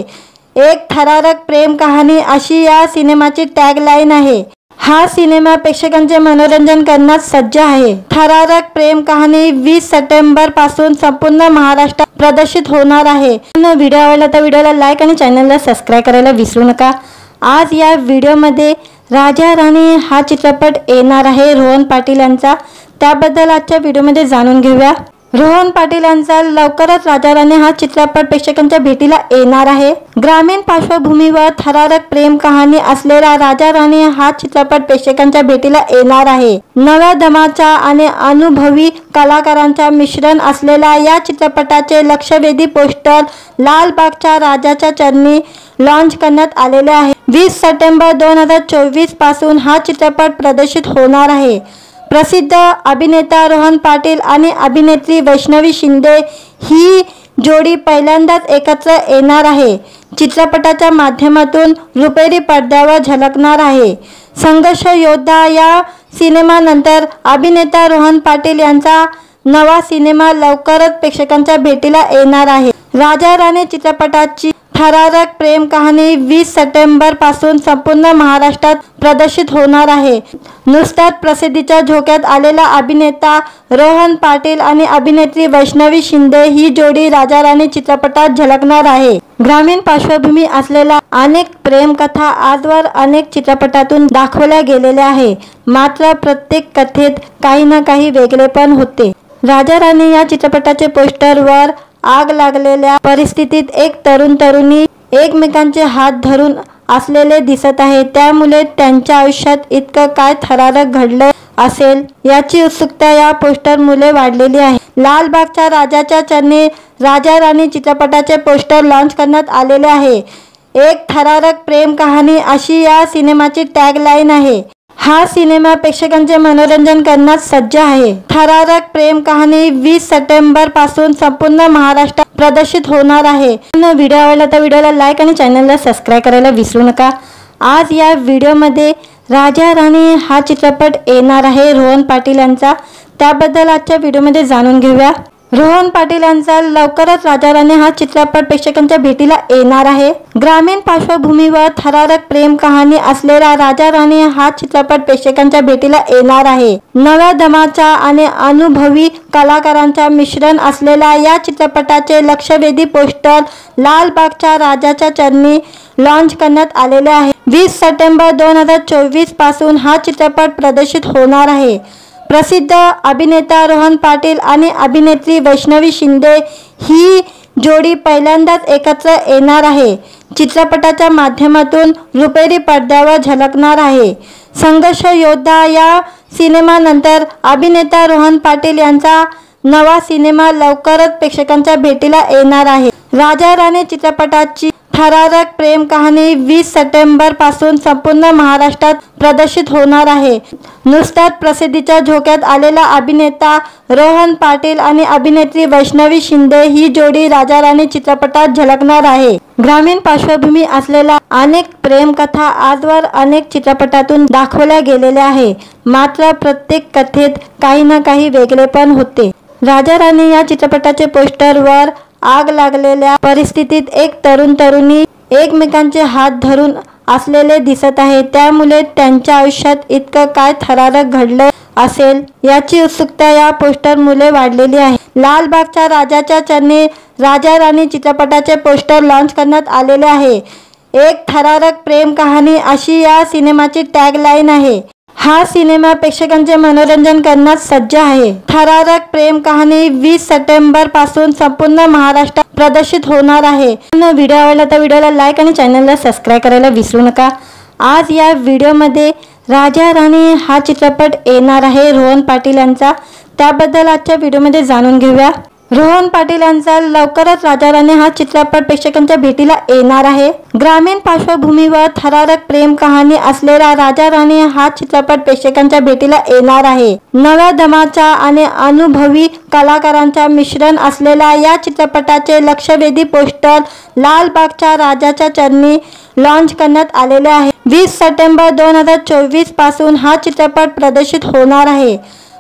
एक थरारक प्रेम कहाणी अशी या सिनेमाची टॅगलाईन आहे। हा सिनेमा प्रेक्षकांचे मनोरंजन करण्यास सज्ज आहे। थरारक प्रेम कहाणी 20 सप्टेंबर पासून संपूर्ण महाराष्ट्रात प्रदर्शित होणार आहे। व्हिडिओ आवडला तर व्हिडिओला लाईक आणि चॅनलला सबस्क्राईब करायला विसरू नका। आज या व्हिडिओमध्ये राजा राणी हा चित्रपट येणार आहे रोहन पाटील यांचा, त्याबद्दल आजच्या व्हिडिओमध्ये जाणून घेऊया। रोहन पाटील यांचा लवकरच राजा राणी हा चित्रपट प्रेक्षकांच्या भेटीला येणार आहे। ग्रामीण पार्श्वभूमीवर थरारक प्रेम कहाणी असलेला राजा राणी हा चित्रपट प्रेक्षकांच्या भेटीला येणार आहे। नव्या दमाच्या आणि अनुभवी कलाकारांच्या मिश्रण असलेल्या या चित्रपटाचे लक्षवेधी पोस्टर लालबागच्या राजाच्या चरणी लॉन्च करण्यात आलेले आहे। 20 सप्टेंबर 2024 पासून हा चित्रपट प्रदर्शित होणार आहे। प्रसिद्ध अभिनेता रोहन पाटील आणि अभिनेत्री वैष्णवी शिंदे ही जोडी पहिल्यांदाच एकत्र येणार आहे। चित्रपटाच्या माध्यमातून रुपेरी पडद्यावर झळकणार आहे। संघर्ष योद्धा या सिनेमानंतर अभिनेता रोहन पाटील यांचा नवा सिनेमा लवकरच प्रेक्षकांच्या भेटीला येणार आहे। राजा राणी चित्रपटाची थरारक प्रेम कहाणी 20 सप्टेंबर पासून संपूर्ण महाराष्ट्रात प्रदर्शित होणार आहे। नुकताच प्रसिद्धीच्या झोक्यात आलेला अभिनेता रोहन पाटील आणि अभिनेत्री वैष्णवी शिंदे ही जोडी राजा राणी चित्रपटात झळकणार आहे। ग्रामीण पार्श्वभूमी असलेल्या अनेक प्रेम कथा आजवर अनेक चित्रपटातून दाखवल्या गेलेल्या आहे, मात्र प्रत्येक कथेत काही ना काही वेगळेपण होते। राजा राणी या चित्रपटाचे पोस्टरवर आग लागलेल्या परिस्थितीत एक तरुणी एकमेकांचे हात धरून असलेले दिसत आहे, त्यामुळे त्यांच्या आयुष्यात इतकं काय थरारक घडलं असेल याची उत्सुकता या पोस्टरमुळे वाढलेली आहे। लालबागच्या राजाच्या चरणी राजा राणी चित्रपटाचे पोस्टर लॉन्च करण्यात आलेले आहे। एक थरारक प्रेम कहाणी अशी या सिनेमाची टॅगलाईन आहे। हा सिनेमा प्रेक्षकांचे मनोरंजन करण्यास सज्ज आहे। थरारक प्रेम कहाणी 20 सप्टेंबर पासून संपूर्ण महाराष्ट्रात प्रदर्शित होणार आहे। व्हिडिओ आवडला तर व्हिडिओला लाईक आणि चॅनलला सबस्क्राईब करायला विसरू नका। आज या व्हिडिओमध्ये राजा राणी हा चित्रपट येणार आहे रोहन पाटील यांचा, त्याबद्दल आजच्या व्हिडिओमध्ये जाणून घेऊया। रोहन पाटील यांचा लवकरच राजा राणी हा चित्रपट प्रेक्षकांच्या भेटीला येणार आहे। ग्रामीण पार्श्वभूमीवर थरारक प्रेम कहाणी असलेला राजा राणी हा चित्रपट प्रेक्षकांच्या भेटीला येणार आहे। नव्या दमाच्या आणि अनुभवी कलाकारांचा मिश्रण असलेल्या या चित्रपटाचे लक्षवेधी पोस्टर लालबागच्या राजाच्या चरणी लॉन्च करण्यात आलेले आहे। 20 सप्टेंबर 2024 पासून हा चित्रपट प्रदर्शित होणार आहे। प्रसिद्ध अभिनेता रोहन पाटील आणि अभिनेत्री वैष्णवी शिंदे ही जोडी पहिल्यांदाच एकत्र येणार आहे। चित्रपटाच्या माध्यमातून रुपेरी पडद्यावर झळकणार आहे। संघर्ष योद्धा या सिनेमानंतर अभिनेता रोहन पाटील यांचा नवा सिनेमा लवकरच प्रेक्षकांच्या भेटीला येणार आहे। राजा राणी चित्रपटाची थरारक प्रेम कहाणी 20 सप्टेंबर पासून संपूर्ण महाराष्ट्रात प्रदर्शित होणार आहे। नुकताच प्रसिद्धीच्या झोक्यात आलेला अभिनेता रोहन पाटील आणि अभिनेत्री वैष्णवी शिंदे ही जोडी राजा राणी चित्रपटात झळकणार आहे। ग्रामीण पार्श्वभूमी असलेल्या अनेक प्रेम कथा आजवर अनेक चित्रपटातून दाखवल्या गेलेल्या आहे, मात्र प्रत्येक कथेत काही ना काही वेगळेपण होते। राजा राणी या चित्रपटाचे पोस्टरवर आग लागलेल्या परिस्थितीत एक तरुणी एकमेकांचे हात धरून असलेले दिसत आहे, त्यामुळे त्यांच्या आयुष्यात इतकं काय थरारक घडलं असेल याची उत्सुकता या पोस्टरमुळे वाढलेली आहे। लालबागच्या राजाच्या चरणी राजा राणी चित्रपटाचे पोस्टर लॉन्च करण्यात आलेले आहे। एक थरारक प्रेम कहाणी अशी या सिनेमाची टॅगलाईन आहे। हा सिनेमा प्रेक्षकांचे मनोरंजन करण्यास सज्ज आहे। थरारक प्रेम कहाणी 20 सप्टेंबर पासून संपूर्ण महाराष्ट्रात प्रदर्शित होणार आहे। व्हिडिओ आवडला तर व्हिडिओला लाईक आणि चॅनलला सबस्क्राईब करायला विसरू नका। आज या व्हिडिओमध्ये राजा राणी हा चित्रपट येणार आहे रोहन पाटील यांचा, त्याबद्दल आजच्या व्हिडिओमध्ये जाणून घेऊया। रोहन पाटील यांचा लवकरच राजा राणी हा चित्रपट प्रेक्षकांच्या भेटीला येणार आहे। ग्रामीण पार्श्वभूमीवर थरारक प्रेम कहाणी असलेला राजा राणी हा चित्रपट प्रेक्षकांच्या भेटीला येणार आहे। नव्या दमाच्या आणि अनुभवी कलाकारांचा मिश्रण असलेल्या या चित्रपटाचे लक्षवेधी पोस्टर लालबागच्या राजाच्या चरणी लॉन्च करण्यात आलेले आहे। 20 सप्टेंबर 2024 पासून हा चित्रपट प्रदर्शित होणार आहे।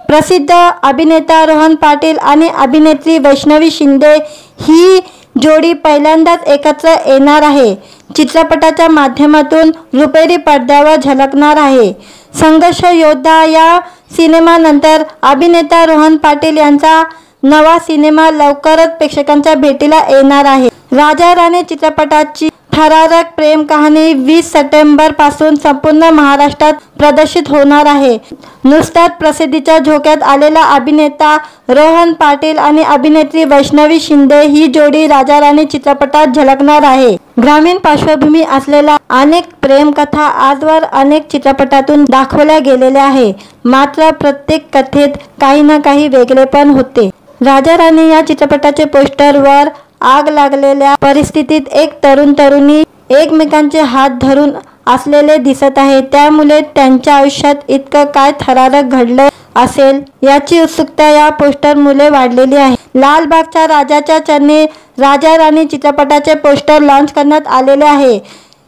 प्रसिद्ध अभिनेता रोहन पाटील आणि अभिनेत्री वैष्णवी शिंदे ही जोडी पहिल्यांदाच एकत्र येणार आहे। चित्रपटाच्या माध्यमातून रुपेरी पडद्यावर झळकणार आहे। संघर्ष योद्धा या सिनेमानंतर अभिनेता रोहन पाटील यांचा नवा सिनेमा लवकरच प्रेक्षकांच्या भेटीला येणार आहे। राजा राणी चित्रपटाची थरारक प्रेम कहाणी 20 सप्टेंबर पासून संपूर्ण महाराष्ट्रात प्रदर्शित होणार आहे। नुकताच प्रसिद्धीच्या झोक्यात आलेला अभिनेता रोहन पाटील आणि अभिनेत्री वैष्णवी शिंदे ही जोडी राजा राणी चित्रपटात झळकणार आहे। ग्रामीण पार्श्वभूमी असलेल्या अनेक प्रेम कथा आजवर अनेक चित्रपटातून दाखवल्या गेलेल्या आहे, मात्र प्रत्येक कथेत काही ना काही वेगळेपण होते। राजा राणी या चित्रपटाचे पोस्टरवर आग लागलेल्या परिस्थितीत एक तरुणी एकमेकांचे हात धरून असलेले दिसत आहे, त्यामुळे त्यांच्या आयुष्यात इतकं काय थरारक घडलं असेल याची उत्सुकता या पोस्टरमुळे वाढलेली आहे। लालबागच्या राजाच्या चरणी राजा राणी चित्रपटाचे पोस्टर लॉन्च करण्यात आलेले आहे।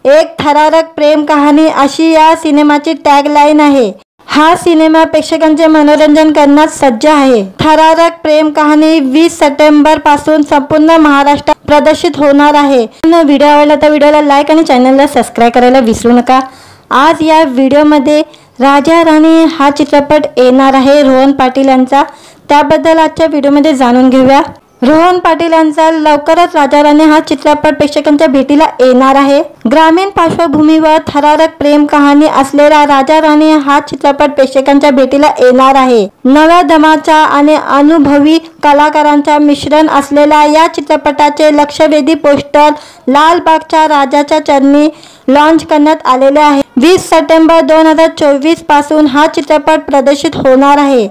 एक थरारक प्रेम कहाणी अशी या सिनेमाची टॅगलाईन आहे। हा सिनेमा प्रेक्षकांचे मनोरंजन करण्यास सज्ज आहे। थरारक प्रेम कहाणी 20 सप्टेंबर पासून संपूर्ण महाराष्ट्रात प्रदर्शित होणार आहे। व्हिडिओ आवडला तर व्हिडिओला लाईक आणि चॅनलला सबस्क्राइब करायला विसरू नका। आज या व्हिडिओमध्ये राजा राणी हा चित्रपट येणार आहे रोहन पाटील यांचा, त्याबद्दल आजच्या व्हिडिओमध्ये जाणून घेऊया। रोहन पाटील यांचा लवकरच राजा राणी हा चित्रपट प्रेक्षकांच्या भेटीला येणार आहे। ग्रामीण पार्श्वभूमीवर थरारक प्रेम कहाणी असलेला राजा राणी हा चित्रपट प्रेक्षकांच्या भेटीला येणार आहे। नव्या दमाच्या आणि अनुभवी कलाकारांचा मिश्रण असलेल्या या चित्रपटाचे लक्षवेधी पोस्टर लालबागच्या राजाच्या चरणी लॉन्च करण्यात आलेले आहे। 20 सप्टेंबर 2024 पासून हा चित्रपट प्रदर्शित होणार आहे।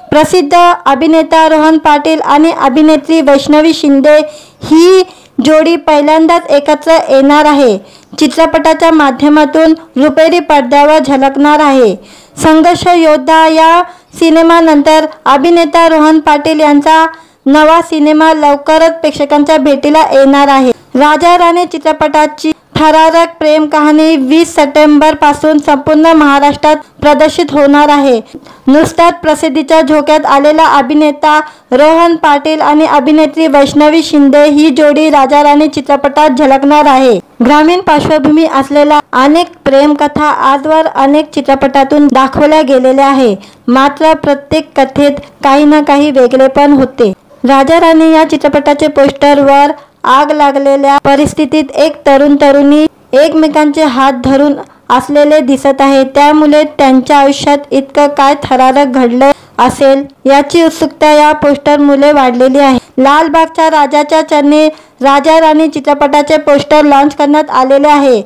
प्रसिद्ध अभिनेता रोहन पाटील आणि अभिनेत्री वैष्णवी शिंदे ही जोडी पहिल्यांदाच एकत्र येणार आहे। चित्रपटाच्या माध्यमातून रुपेरी पडद्यावर झळकणार आहे। संघर्ष योद्धा या सिनेमानंतर अभिनेता रोहन पाटील यांचा नवा सिनेमा लवकरच प्रेक्षकांच्या भेटीला येणार आहे। राजा राणी चित्रपटाची थरारक प्रेम कहाणी 20 सप्टेंबर पासून संपूर्ण महाराष्ट्रात प्रदर्शित होणार आहे। नुकताच प्रसिद्धीच्या झोक्यात आलेला अभिनेता रोहन पाटील आणि अभिनेत्री वैष्णवी शिंदे ही जोडी राजा राणी चित्रपटात झळकणार आहे। ग्रामीण पार्श्वभूमी असलेल्या अनेक प्रेमकथा आजवर अनेक चित्रपटातून दाखवल्या गेलेल्या आहे, मात्र प्रत्येक कथेत काही ना काही वेगळेपण होते। राजा राणी या चित्रपटाचे पोस्टरवर आग लागलेल्या परिस्थितीत एक तरुण तरुणी एकमेकांचे हात धरून असलेले दिसत आहे, त्यामुळे त्यांच्या आयुष्यात इतकं काय थरारक घडलं असेल याची उत्सुकता या पोस्टरमुळे वाढलेली आहे। लालबागच्या राजाच्या चरणी राजा राणी चित्रपटाचे पोस्टर लॉन्च करण्यात आलेले आहे।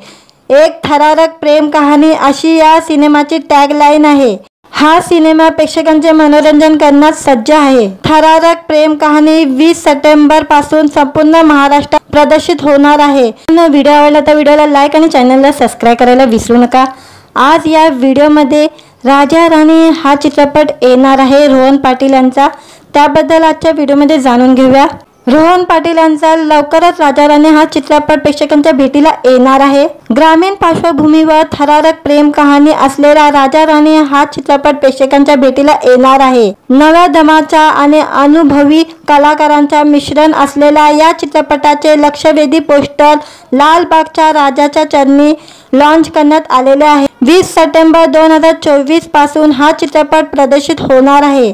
एक थरारक प्रेम कहाणी अशी या सिनेमाची टॅगलाईन आहे। हा सिनेमा प्रेक्षकांचे मनोरंजन करण्यास सज्ज आहे। थरारक प्रेम कहाणी 20 सप्टेंबर पासून संपूर्ण महाराष्ट्रात प्रदर्शित होणार आहे। व्हिडिओ आवडला तर व्हिडिओला लाईक आणि चॅनलला सबस्क्राइब करायला विसरू नका। आज या व्हिडिओमध्ये राजा राणी हा चित्रपट येणार आहे रोहन पाटील यांचा, त्याबद्दल आजच्या व्हिडिओमध्ये जाणून घेऊया। रोहन पाटील यांचा लवकरच राजा राणी हा चित्रपट प्रेक्षकांच्या भेटीला येणार आहे। ग्रामीण पार्श्वभूमीवर थरारक प्रेम कहाणी असलेला राजा राणी हा चित्रपट प्रेक्षकांच्या भेटीला येणार आहे। नव्या दमाच्या आणि अनुभवी कलाकारांचा मिश्रण असलेल्या या चित्रपटाचे लक्षवेधी पोस्टर लालबागच्या राजाच्या चरणी लॉन्च करण्यात आलेले आहे। 20 सप्टेंबर 2024 पासून हा चित्रपट प्रदर्शित होणार आहे।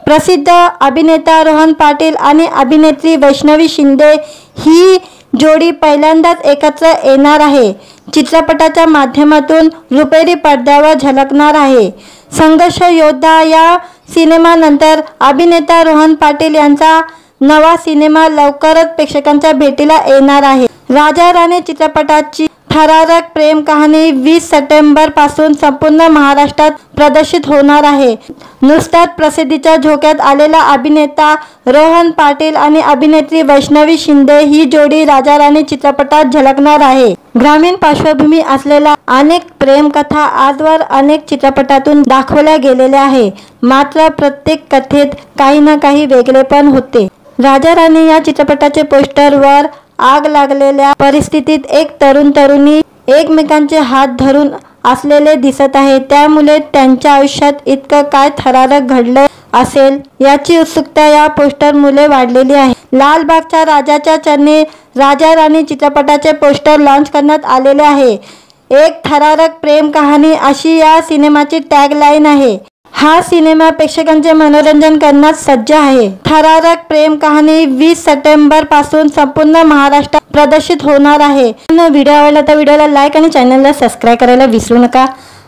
प्रसिद्ध अभिनेता रोहन पाटील आणि अभिनेत्री वैष्णवी शिंदे ही जोडी पहिल्यांदाच एकत्र येणार आहे। चित्रपटाच्या माध्यमातून रुपेरी पडद्यावर झळकणार आहे। संघर्ष योद्धा या सिनेमानंतर अभिनेता रोहन पाटील यांचा नवा सिनेमा लवकरच प्रेक्षकांच्या भेटीला येणार आहे। राजा राणी चित्रपटाची थरारक प्रेम कहाणी 20 सप्टेंबर पासून संपूर्ण महाराष्ट्रात प्रदर्शित होणार आहे। नुकताच प्रसिद्धीच्या झोक्यात आलेला अभिनेता रोहन पाटील आणि अभिनेत्री वैष्णवी शिंदे ही जोडी राजा राणी चित्रपटात झळकणार आहे। ग्रामीण पार्श्वभूमी असलेल्या अनेक प्रेमकथा आजवर अनेक चित्रपटातून दाखवल्या गेलेल्या आहे, मात्र प्रत्येक कथेत काही ना काही वेगळेपण होते। राजा राणी या चित्रपटाचे पोस्टरवर आग लागलेल्या परिस्थितीत एक तरुण तरुणी एकमेकांचे हात धरून असलेले दिसत आहे, त्यामुळे त्यांच्या आयुष्यात इतकं काय थरारक घडलं असेल याची उत्सुकता या पोस्टरमुळे वाढलेली आहे। लालबागच्या राजाच्या चरणी राजा राणी चित्रपटाचे पोस्टर लॉन्च करण्यात आलेले आहे। एक थरारक प्रेम कहाणी अशी या सिनेमाची टॅगलाईन आहे। हा सिनेमा प्रेक्षकांचे मनोरंजन करण्यास सज्ज आहे। थरारक प्रेम कहाणी 20 सप्टेंबर पासून संपूर्ण महाराष्ट्रात प्रदर्शित होणार आहे। व्हिडिओ आवडला तर व्हिडिओला लाईक आणि चॅनलला सबस्क्राइब करायला विसरू नका।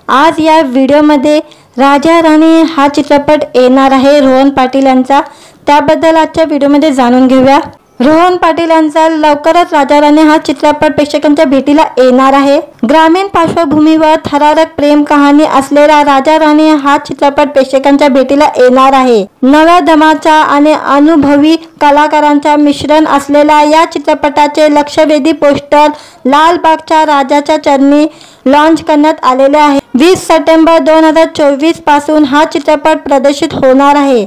आज या व्हिडिओमध्ये राजा राणी हा चित्रपट येणार आहे रोहन पाटील यांचा, त्याबद्दल आजच्या व्हिडिओमध्ये जाणून घेऊया। रोहन पाटील यांचा लवकरच राजा राणी हा चित्रपट प्रेक्षकांच्या भेटीला येणार आहे। ग्रामीण पार्श्वभूमीवर थरारक प्रेम कहाणी असलेला राजा राणी हा चित्रपट प्रेक्षकांच्या भेटीला येणार आहे। नव्या दमाच्या आणि अनुभवी कलाकारांचा मिश्रण असलेल्या या चित्रपटाचे लक्षवेधी पोस्टर लालबागच्या राजाच्या चरणी लॉन्च करण्यात आलेले आहे। 20 सप्टेंबर 2024 पासून हा चित्रपट प्रदर्शित होणार आहे।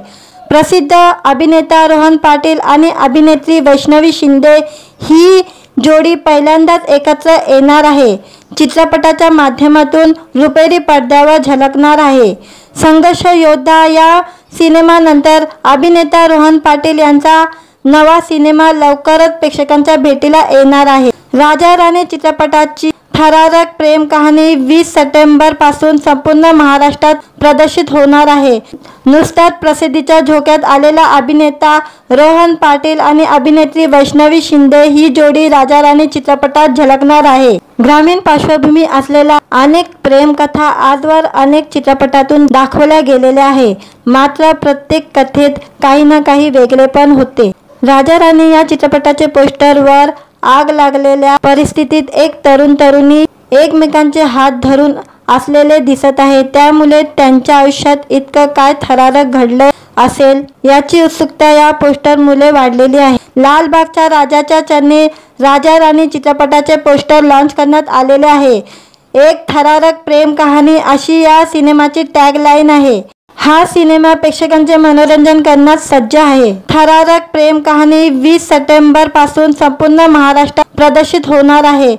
प्रसिद्ध अभिनेता रोहन पाटील आणि अभिनेत्री वैष्णवी शिंदे ही जोडी पहिल्यांदाच एकत्र येणार आहे। चित्रपटाच्या माध्यमातून रुपेरी पडद्यावर झळकणार आहे। संघर्ष योद्धा या सिनेमानंतर अभिनेता रोहन पाटील यांचा नवा सिनेमा लवकरच प्रेक्षकांच्या भेटीला येणार आहे. राजा राणी चित्रपटाची थरारक प्रेम कहाणी 20 सप्टेंबर पासून संपूर्ण महाराष्ट्रात प्रदर्शित होणार आहे. नुकताच प्रसिद्धीच्या झोक्यात आलेला अभिनेता रोहन पाटील आणि अभिनेत्री वैष्णवी शिंदे ही जोडी राजा राणी चित्रपटात झळकणार आहे. ग्रामीण पार्श्वभूमी असलेल्या अनेक प्रेमकथा आजवर अनेक चित्रपटातून दाखवल्या गेलेल्या आहे. मात्र प्रत्येक कथेत काही ना काही वेगळेपण होते. राजा राणी या चित्रपटाचे पोस्टरवर आग लागलेल्या परिस्थितीत एक तरुणी एकमेकांचे हात धरून असलेले दिसत आहे. त्यामुळे त्यांच्या आयुष्यात इतकं काय थरारक घडलं असेल याची उत्सुकता या पोस्टरमुळे वाढलेली आहे. लालबागच्या राजाच्या चरणी राजा राणी चित्रपटाचे पोस्टर लॉन्च करण्यात आलेले आहे. एक थरारक प्रेम कहाणी अशी या सिनेमाची टॅगलाईन आहे. हा सिनेमा प्रेक्षकांचे मनोरंजन करण्यास सज्ज आहे. थरारक प्रेम कहाणी 20 सप्टेंबर पासून संपूर्ण महाराष्ट्रात प्रदर्शित होणार आहे.